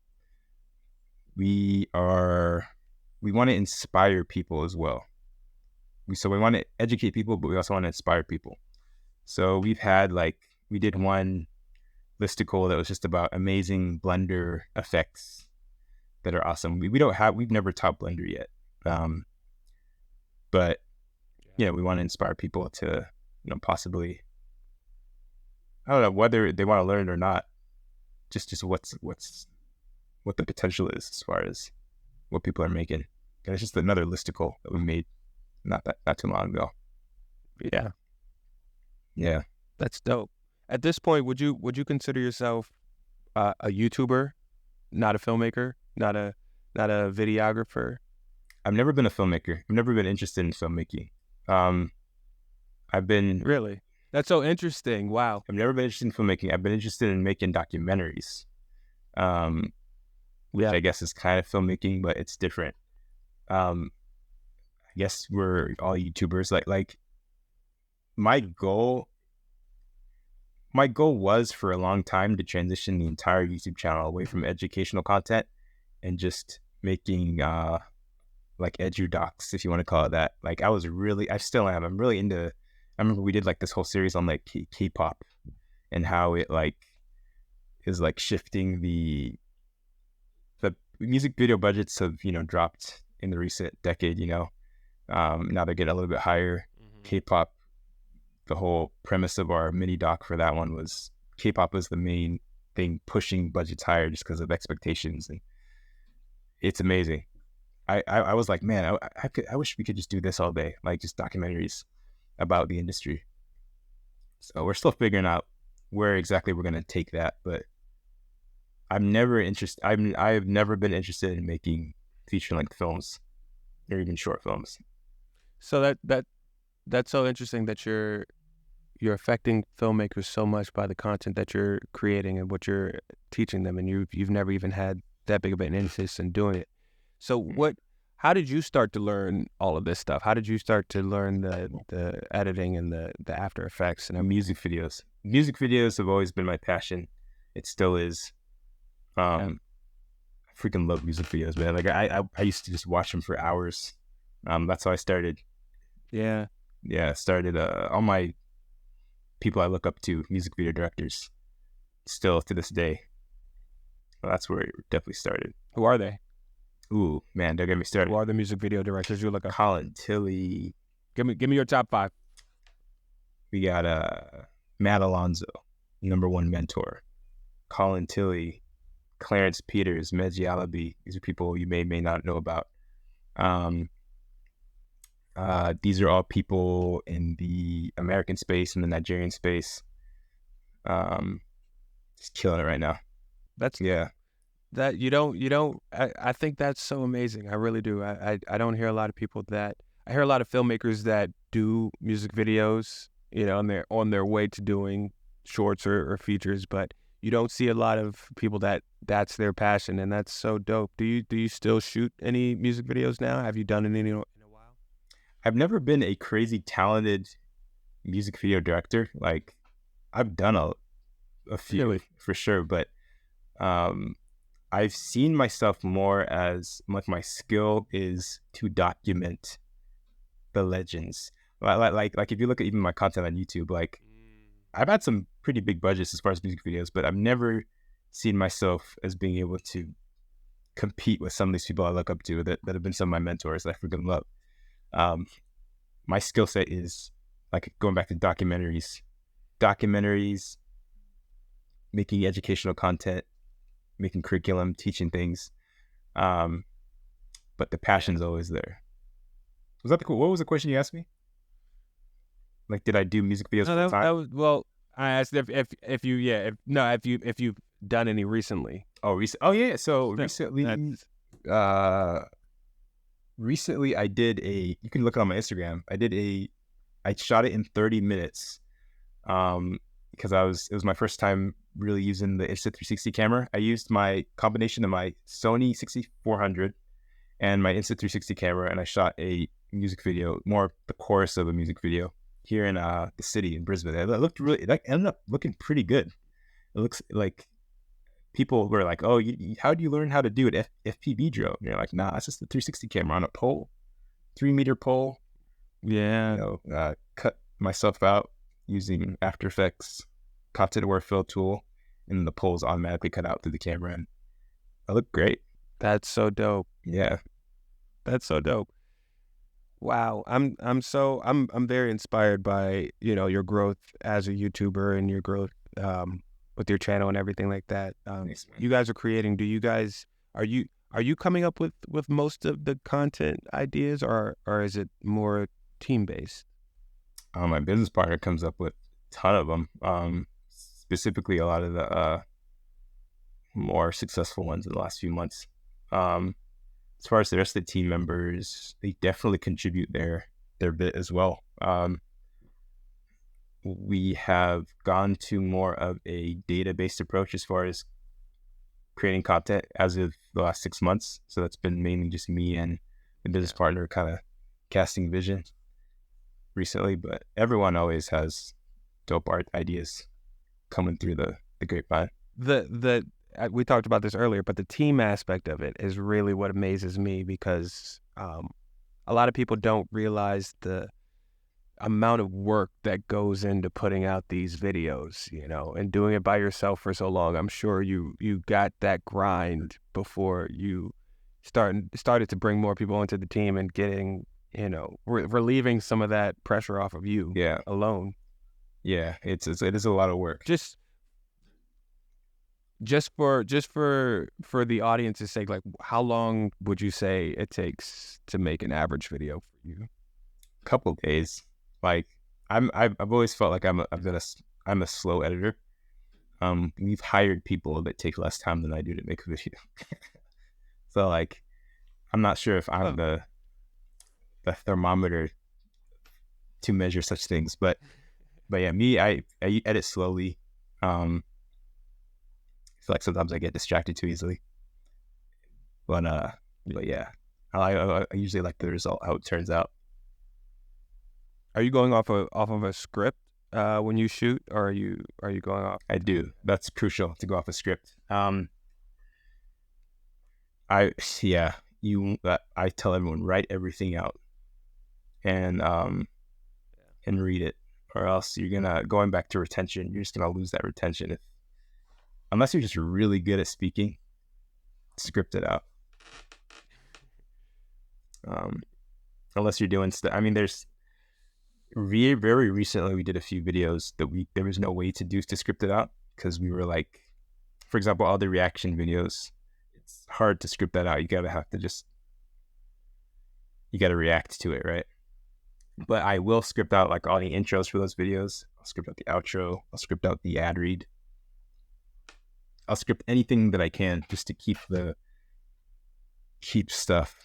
we want to inspire people as well. So we want to educate people, but we also want to inspire people. So we did one listicle that was just about amazing Blender effects that are awesome. We've never taught Blender yet. But we want to inspire people to, possibly, I don't know whether they want to learn it or not, just what the potential is as far as what people are making. And it's just another listicle that we made not too long ago. Yeah. Yeah. That's dope. At this point, would you consider yourself a YouTuber, not a filmmaker, not a videographer? I've never been a filmmaker. I've never been interested in filmmaking. Really? That's so interesting. Wow. I've never been interested in filmmaking. I've been interested in making documentaries, which I guess is kind of filmmaking, but it's different. I guess we're all YouTubers. Like my goal was for a long time to transition the entire YouTube channel away from educational content and just making like edu-docs, if you want to call it that. Like I still am. I'm really into. I remember we did like this whole series on like K-pop and how it like is like shifting the music video budgets have dropped in the recent decade. Now they're getting a little bit higher. K-pop. The whole premise of our mini doc for that one was K-pop was the main thing pushing budgets higher just because of expectations, and it's amazing. I was like, man, I wish we could just do this all day, like just documentaries about the industry. So we're still figuring out where exactly we're gonna take that, but I have never been interested in making feature-length films or even short films. So that's so interesting that you're affecting filmmakers so much by the content that you're creating and what you're teaching them, and you've never even had that big of an interest in doing it. So how did you start to learn all of this stuff? How did you start to learn the editing and the After Effects and music videos? Music videos have always been my passion. It still is. I freaking love music videos, man. Like I used to just watch them for hours. That's how I started. Yeah. Started all my people I look up to, music video directors, still to this day. Well, that's where it definitely started. Who are they? Ooh, man, don't get me started. Who are the music video directors you look up? Colin Tilley. Give me your top 5. We got Matt Alonso, #1 mentor. Colin Tilley, Clarence Peters, Meji Alabi. These are people you may not know about. These are all people in the American space and the Nigerian space. Just killing it right now. I think that's so amazing. I really do. I don't hear a lot of people that, I hear a lot of filmmakers that do music videos, and they're on their way to doing shorts or features, but you don't see a lot of people that's their passion, and that's so dope. Do you still shoot any music videos now? Have you done it in a while? I've never been a crazy talented music video director. Like, I've done a few Really? for sure, but I've seen myself more as like my skill is to document the legends. Like if you look at even my content on YouTube, like I've had some pretty big budgets as far as music videos, but I've never seen myself as being able to compete with some of these people I look up to that have been some of my mentors that I freaking love. My skill set is like going back to documentaries, making educational content, making curriculum, teaching things. But the passion's always there. Was that what was the question you asked me? Like, did I do music videos No, full time? that was, well, I asked if you've done any recently. Oh, oh yeah. So recently, recently I did you can look it on my Instagram. I shot it in 30 minutes. Because it was my first time really using the Insta360 camera. I used my combination of my Sony 6400 and my Insta360 camera, and I shot a music video, more the chorus of a music video here in the city in Brisbane. It ended up looking pretty good. It looks like people were like, "Oh, how do you learn how to do it? FPV drone?" And you're like, "Nah, it's just a 360 camera on a pole, 3-meter pole." Yeah. Cut myself out using After Effects content aware fill tool, and the poles automatically cut out through the camera, and I look great. That's so dope. Yeah, that's so dope. Wow, I'm very inspired by your growth as a YouTuber and your growth with your channel and everything like that. Thanks, man. You guys are creating. Are you coming up with most of the content ideas, or is it more team based? My business partner comes up with a ton of them. Specifically, a lot of the more successful ones in the last few months. As far as the rest of the team members, they definitely contribute their bit as well. We have gone to more of a data-based approach as far as creating content as of the last 6 months. So that's been mainly just me and the business partner kind of casting vision recently, but everyone always has dope art ideas coming through the grapevine. We talked about this earlier, but the team aspect of it is really what amazes me, because a lot of people don't realize the amount of work that goes into putting out these videos, and doing it by yourself for so long. I'm sure you got that grind before you started to bring more people into the team and getting, relieving some of that pressure off of you alone. Yeah, it is a lot of work. Just for the audience's sake, like, how long would you say it takes to make an average video for you? A couple days. Like, I've always felt like I'm a slow editor. We've hired people that take less time than I do to make a video. So like, I'm not sure if I'm the thermometer to measure such things, but yeah, me, I edit slowly. I feel like sometimes I get distracted too easily, but yeah, I usually like the result, how it turns out. Are you going off of a script when you shoot, or are you going off? I do. That's crucial, to go off a script. I tell everyone, write everything out and read it, or else going back to retention, you're just gonna lose that retention unless you're just really good at speaking. Script it out. Unless you're doing stuff. I mean, there's very recently we did a few videos that there was no way to script it out, because we were like, for example, all the reaction videos, it's hard to script that out. You gotta react to it, right? But I will script out like all the intros for those videos. I'll script out the outro. I'll script out the ad read. I'll script anything that I can just to keep stuff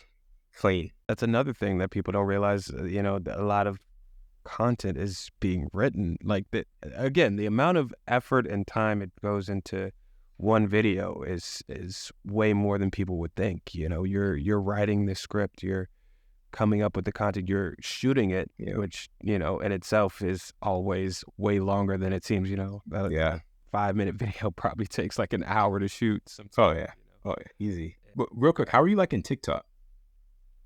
clean. That's another thing that people don't realize. A lot of content is being written. Like again, the amount of effort and time it goes into one video is way more than people would think. You know, you're writing the script, you're coming up with the content, you're shooting it, which, you know, in itself is always way longer than it seems. You know, 5-minute video probably takes like an hour to shoot. Oh yeah, easy. But real quick, how are you liking TikTok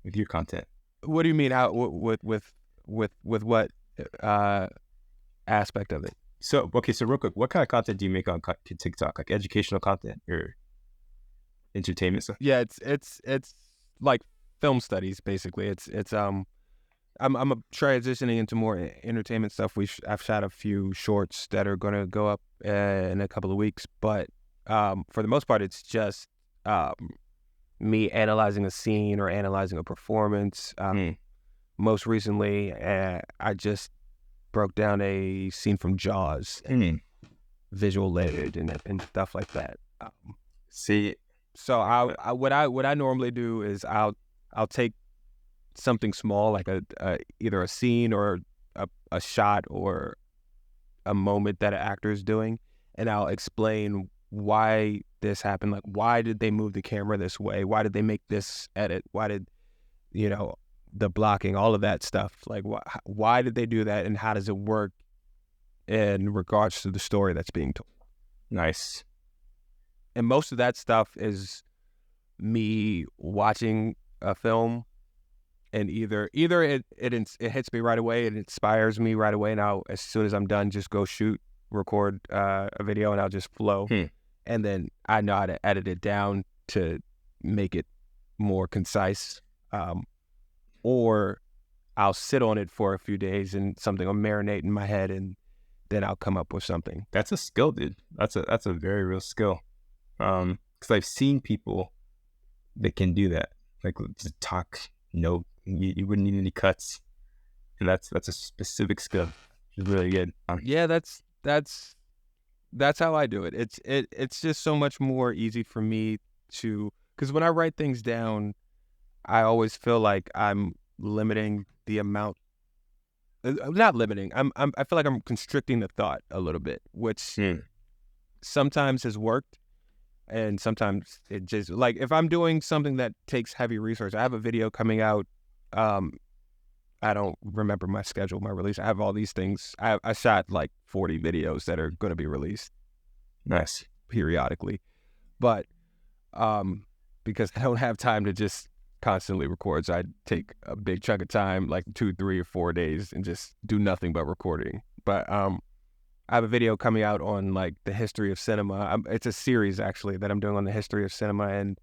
with your content? What do you mean? How with what aspect of it? So real quick, what kind of content do you make on TikTok? Like educational content or entertainment stuff? Yeah, it's like film studies basically. I'm transitioning into more entertainment stuff. I've shot a few shorts that are going to go up in a couple of weeks, but for the most part, it's just me analyzing a scene or analyzing a performance. Most recently, I just broke down a scene from Jaws, visual layered and stuff like that. So what I normally do is I'll take something small like either a scene or a shot or a moment that an actor is doing, and I'll explain why this happened. Like, why did they move the camera this way? Why did they make this edit? Why did, you know, the blocking, all of that stuff. Like, why did they do that, and how does it work in regards to the story that's being told? Nice. And most of that stuff is me watching a film, and either it hits me right away, it inspires me right away, and I'll, as soon as I'm done, just go record a video, and I'll just flow. And then I know how to edit it down to make it more concise. Or I'll sit on it for a few days and something will marinate in my head, and then I'll come up with something. That's a skill, dude. That's a very real skill. Because I've seen people that can do that. Like, just talk, you wouldn't need any cuts. And that's a specific skill. It's really good. Yeah, that's how I do it. It's just so much more easy for me to, because when I write things down, I always feel like I'm limiting the amount. Not limiting. I feel like I'm constricting the thought a little bit, which sometimes has worked, and sometimes it just, like, if I'm doing something that takes heavy research. I have a video coming out. I don't remember my schedule, my release. I have all these things. I shot like 40 videos that are going to be released. Nice. Periodically, but because I don't have time to just constantly record, so I take a big chunk of time, like 2, 3, or 4 days, and just do nothing but recording. But I have a video coming out on like the history of cinema. It's a series actually that I'm doing on the history of cinema, and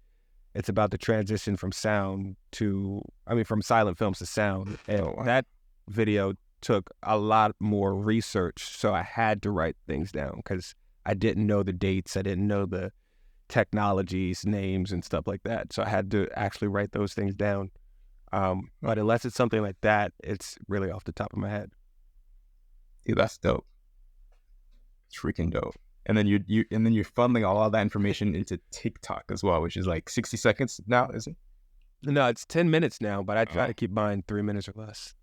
it's about the transition from from silent films to sound. And that video took a lot more research, so I had to write things down because I didn't know the dates, I didn't know the technologies, names, and stuff like that. So I had to actually write those things down. But unless it's something like that, it's really off the top of my head. Dude, that's dope. It's freaking dope. And then you're funneling all that information into TikTok as well, which is like 60 seconds now, is it? No, it's 10 minutes now, but I try to keep mine 3 minutes or less.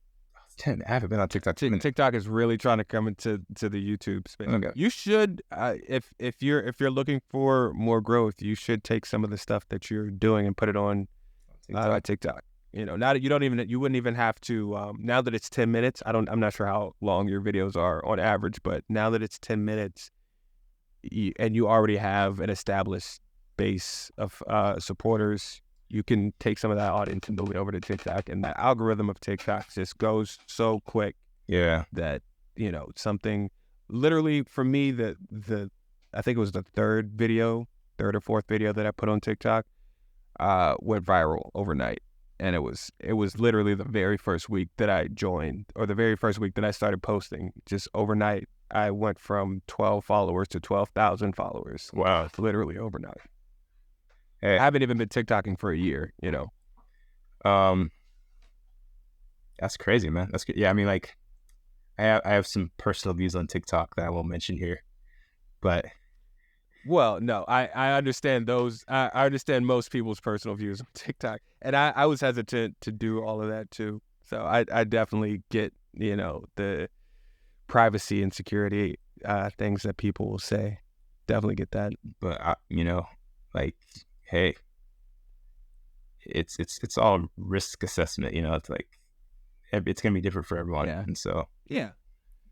10. I haven't been on TikTok. TikTok is really trying to come into the YouTube space. Okay. You should, if you're looking for more growth, you should take some of the stuff that you're doing and put it on TikTok. You know, now that you wouldn't even have to. Now that it's 10 minutes, I'm not sure how long your videos are on average, but now that it's 10 minutes, and you already have an established base of supporters, you can take some of that audience and move it over to TikTok, and that algorithm of TikTok just goes so quick. Yeah. That, you know, something literally for me, I think it was the third or fourth video that I put on TikTok, went viral overnight. And it was literally the very first week that I joined, or the very first week that I started posting. Just overnight, I went from 12 followers to 12,000 followers. Wow. Literally overnight. Hey. I haven't even been TikToking for a year, you know. That's crazy, man. That's good. Yeah, I mean, like, I have some personal views on TikTok that I won't mention here, but. Well, no, I understand those. I understand most people's personal views on TikTok, and I was hesitant to do all of that too. So I definitely get, the privacy and security things that people will say. Definitely get that. But like, hey, it's all risk assessment. It's like it's gonna be different for everyone, Yeah. and so Yeah,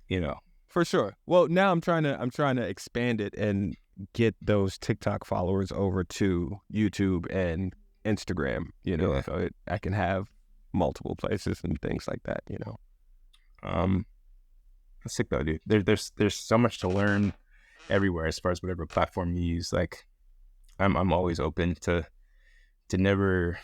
you know, for sure. Well, now I'm trying to expand it and get those TikTok followers over to YouTube and Instagram. Yeah. So I can have multiple places and things like that. That's sick though, dude. There's so much to learn everywhere as far as whatever platform you use. Like, I'm always open to never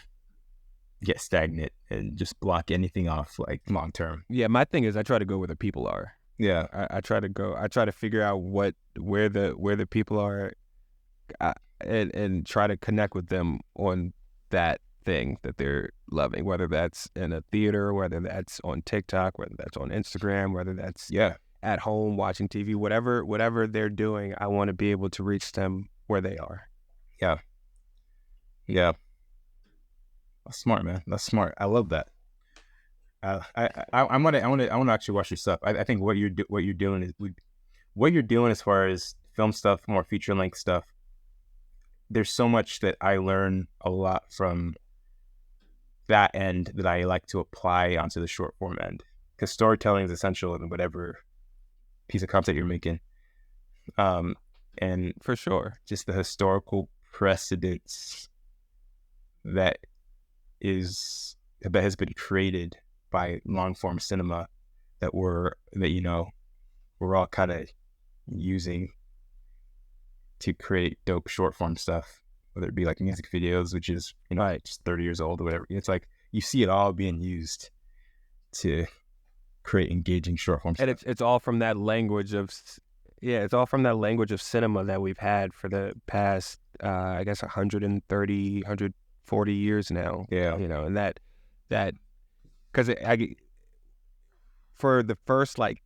get stagnant and just block anything off like long term. Yeah, my thing is I try to go where the people are. Yeah, I try to figure out where the people are, and try to connect with them on that thing that they're loving, whether that's in a theater, whether that's on TikTok, whether that's on Instagram, whether that's at home watching TV, whatever they're doing, I want to be able to reach them where they are. Yeah. That's smart, man. That's smart. I love that. I want to actually watch your stuff. I think what you're doing as far as film stuff, more feature length stuff. There's so much that I learn a lot from that end that I like to apply onto the short form end, because storytelling is essential in whatever piece of content you're making. And For sure, just the historical precedents that has been created by long form cinema that we're all kind of using to create dope short form stuff, whether it be like music videos, which is just 30 years old or whatever. It's like you see it all being used to create engaging short form stuff. and it's all from that language of cinema that we've had for the past I guess 130 140 years now. And that because for the first like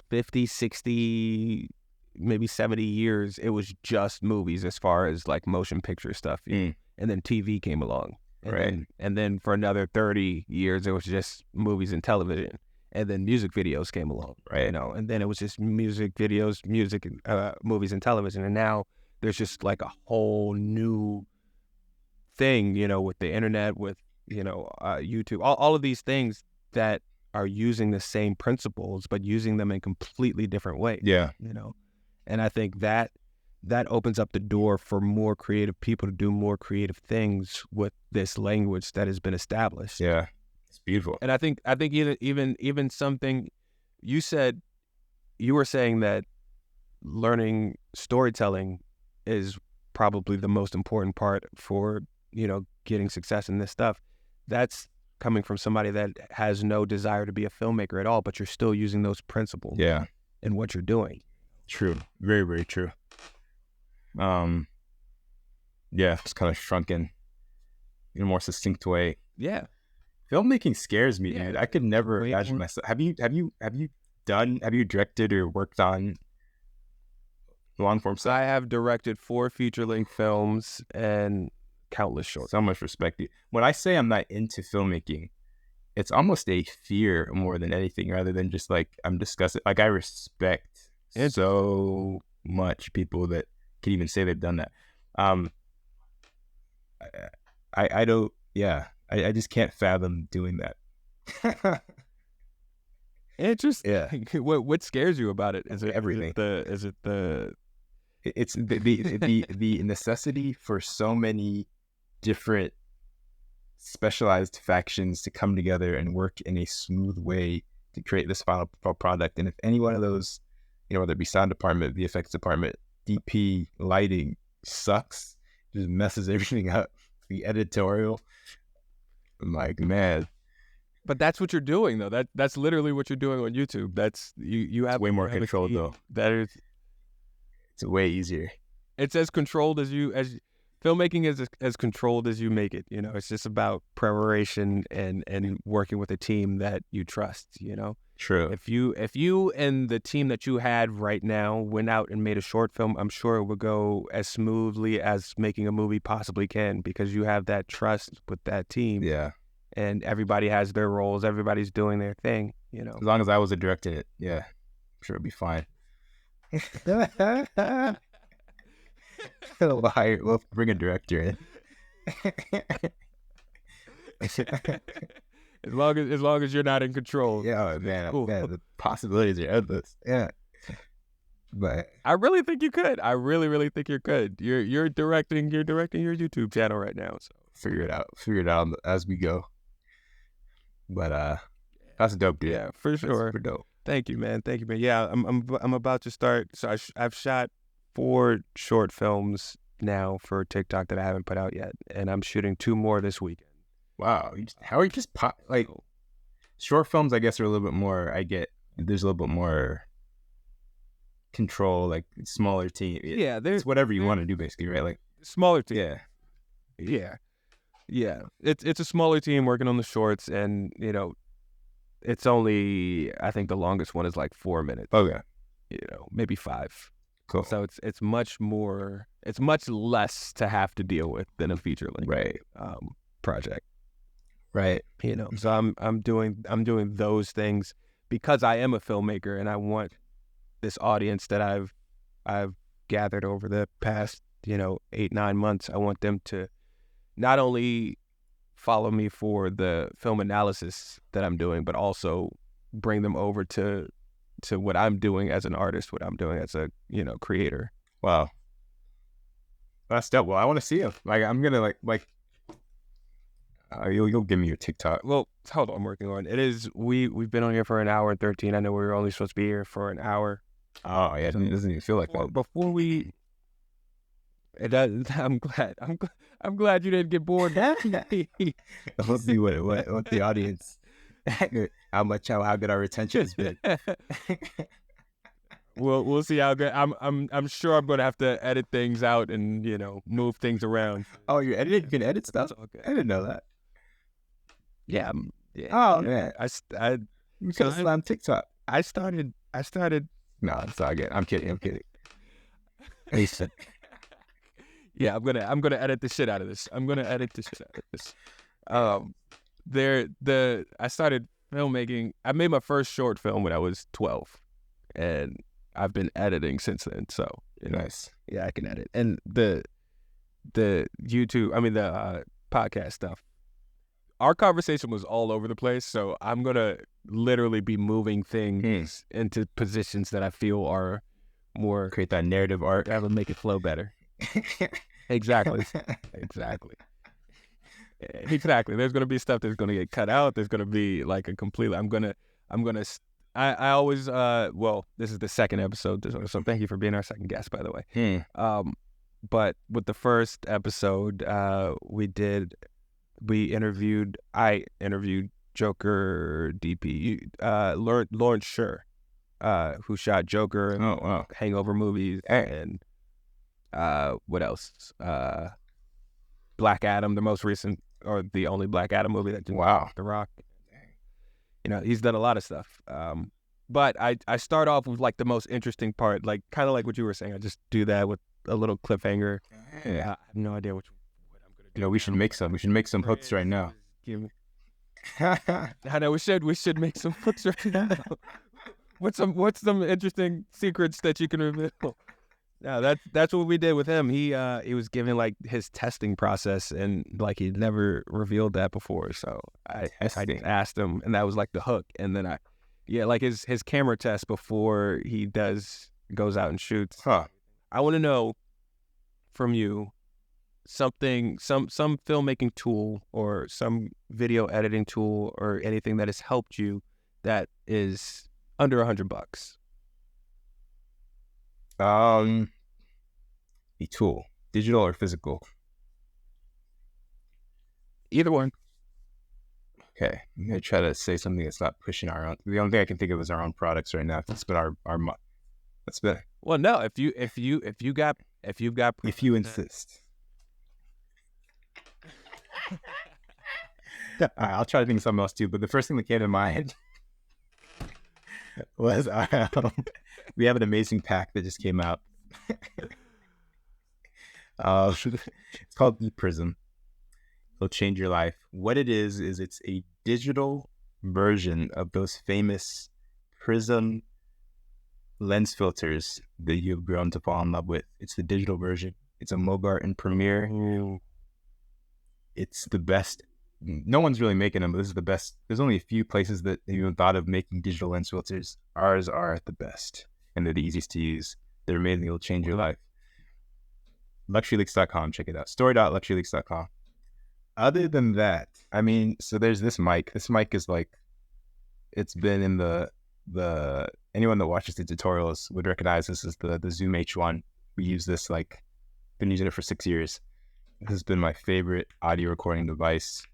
50 60 maybe 70 years, it was just movies as far as like motion picture stuff. And then TV came along. And then for another 30 years, it was just movies and television. And then music videos came along. And then it was just music videos, movies and television. And now there's just like a whole new thing, with the internet, with, YouTube, all of these things that are using the same principles, but using them in completely different ways. And I think that opens up the door for more creative people to do more creative things with this language that has been established. Yeah, it's beautiful. And I think even something you were saying that learning storytelling is probably the most important part for, getting success in this stuff. That's coming from somebody that has no desire to be a filmmaker at all, but you're still using those principles in what you're doing. True. Very, very true. It's kind of shrunken in a more succinct way. Yeah. Filmmaking scares me, dude. I could never imagine myself. Have you directed or worked on long form stuff? I have directed 4 feature-length films and countless shorts. So much respect. When I say I'm not into filmmaking, it's almost a fear more than anything, rather than just like I'm disgusted. Like, I respect so much people that can even say they've done that. I don't. Yeah, I just can't fathom doing that. Interesting. Yeah. What scares you about it? Is it everything? It's the necessity for so many different specialized factions to come together and work in a smooth way to create this final product. And if any one of those, whether it be sound department, VFX department, DP, lighting sucks, just messes everything up, the editorial, I'm like, man. But that's what you're doing, though. That's literally what you're doing on YouTube. That's you have way more control, though. It's way easier. It's as controlled as filmmaking is as controlled as you make it. It's just about preparation and working with a team that you trust. True. If you and the team that you had right now went out and made a short film, I'm sure it would go as smoothly as making a movie possibly can, because you have that trust with that team. Yeah. and everybody has their roles. Everybody's doing their thing, As long as I was a director, I'm sure it'd be fine. We'll bring a director in. As long as you're not in control. Yeah, man, Cool. man, the possibilities are endless. Yeah. But I really think you could. I really, really think you could. You're directing your YouTube channel right now. So figure it out as we go. But that's dope, dude. yeah, for sure. That's super dope. Thank you, man. Yeah, I'm about to start. So I've shot 4 short films now for TikTok that I haven't put out yet, and I'm shooting 2 more this weekend. Wow, how are you just like short films? I guess are a little bit more. There's a little bit more control, like smaller team. Yeah, it's whatever you want to do, basically, right? Like smaller team. Yeah. It's a smaller team working on the shorts, and it's only, I think the longest one is like 4 minutes. Okay. Maybe 5. Cool. So it's much less to have to deal with than a feature length project. Right. So I'm doing those things because I am a filmmaker, and I want this audience that I've gathered over the past 8-9 months. I want them to not only follow me for the film analysis that I'm doing, but also bring them over to what I'm doing as an artist, what I'm doing as a creator. Wow, that's dope. Well, I want to see him. Like, I'm gonna you'll give me your TikTok. Well, hold on, I'm working on it. It is we've been on here for 1 hour and 13. I know we were only supposed to be here for an hour. Oh yeah, it doesn't even feel like that. Before we, it does. I'm glad you didn't get bored. Let's see what the audience, how good our retention has been. We'll see how good. I'm sure I'm gonna have to edit things out and move things around. Oh, you can edit stuff. Okay. I didn't know that. Yeah. Oh man, you could have slammed TikTok. I started. No, it's all good. I'm kidding. Yeah, I'm gonna edit the shit out of this. I started filmmaking. I made my first short film when I was 12, and I've been editing since then. So nice. Yeah, I can edit. And the YouTube, podcast stuff. Our conversation was all over the place, so I'm gonna literally be moving things into positions that I feel are more create that narrative arc. That will make it flow better. Exactly. There's gonna be stuff that's gonna get cut out. There's gonna be like a complete. I always this is the second episode, so thank you for being our second guest, by the way. But with the first episode, I interviewed Joker DP, Lawrence Sher, who shot Joker and Hangover movies, and what else? Black Adam, the most recent or the only Black Adam movie that did The Rock. He's done a lot of stuff. But I start off with like the most interesting part, like kind of like what you were saying. I just do that with a little cliffhanger. I have no idea what I'm gonna do. We should make some. We should make some hooks right now. I know we should make some hooks right now. What's some interesting secrets that you can reveal? No, that's what we did with him. He was giving like his testing process, and like he'd never revealed that before. So I just asked him, and that was like the hook. And then like his camera test before he goes out and shoots. I want to know from you some filmmaking tool or some video editing tool or anything that has helped you that is under $100. A tool, digital or physical? Either one. Okay, I'm gonna try to say something that's not pushing our own. The only thing I can think of is our own products right now. That's been that's been. Well, no. If you insist. All right, I'll try to think of something else too. But the first thing that came to mind was we have an amazing pack that just came out. It's called ePrism, It'll change your life. What it is it's a digital version of those famous prism lens filters that you've grown to fall in love with. It's the digital version. It's a Mogart in Premiere. It's the best. No one's really making them, but this is the best. There's only a few places that have even thought of making digital lens filters. Ours are the best, and they're the easiest to use. They're amazing. It'll change your life. LuxuryLeaks.com. Check it out. Story.luxuryleaks.com. Other than that, I mean, so there's this mic. This mic is like, it's been in the anyone that watches the tutorials would recognize this as the Zoom H1. We use this, like, been using it for 6 years. This has been my favorite audio recording device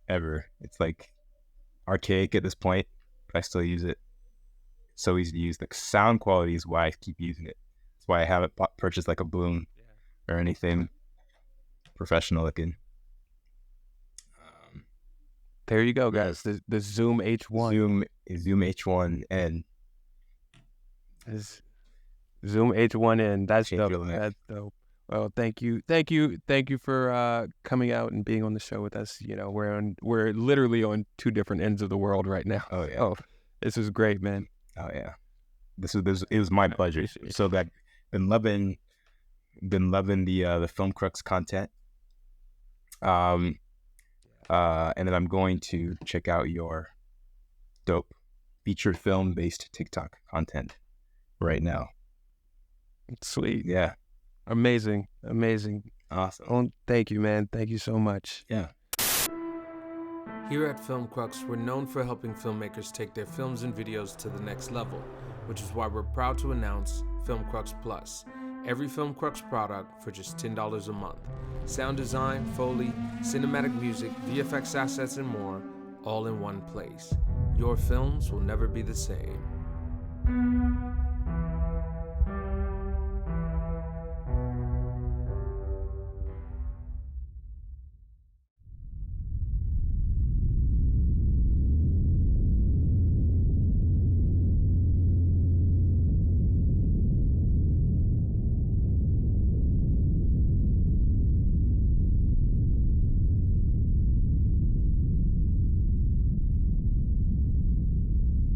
ever. It's like archaic at this point, but I still use it. It's so easy to use. The sound quality is why I keep using it. That's why I haven't purchased like a boom or anything professional looking. There you go, guys. The Zoom H1. Zoom H1N. Zoom H1N. That's Change dope. your life. That's dope. Well, thank you for coming out and being on the show with us. You know, we're literally on two different ends of the world right now. Oh yeah. Oh, this is great, man. Oh yeah. It was my pleasure. So that been loving the Film Crux content. And then I'm going to check out your dope feature film based TikTok content right now. Sweet. Yeah. Amazing. Awesome. Oh, thank you, man. Thank you so much. Yeah. Here at Film Crux, we're known for helping filmmakers take their films and videos to the next level, which is why we're proud to announce Film Crux Plus. Every Film Crux product for just $10 a month. Sound design, Foley, cinematic music, VFX assets, and more, all in one place. Your films will never be the same.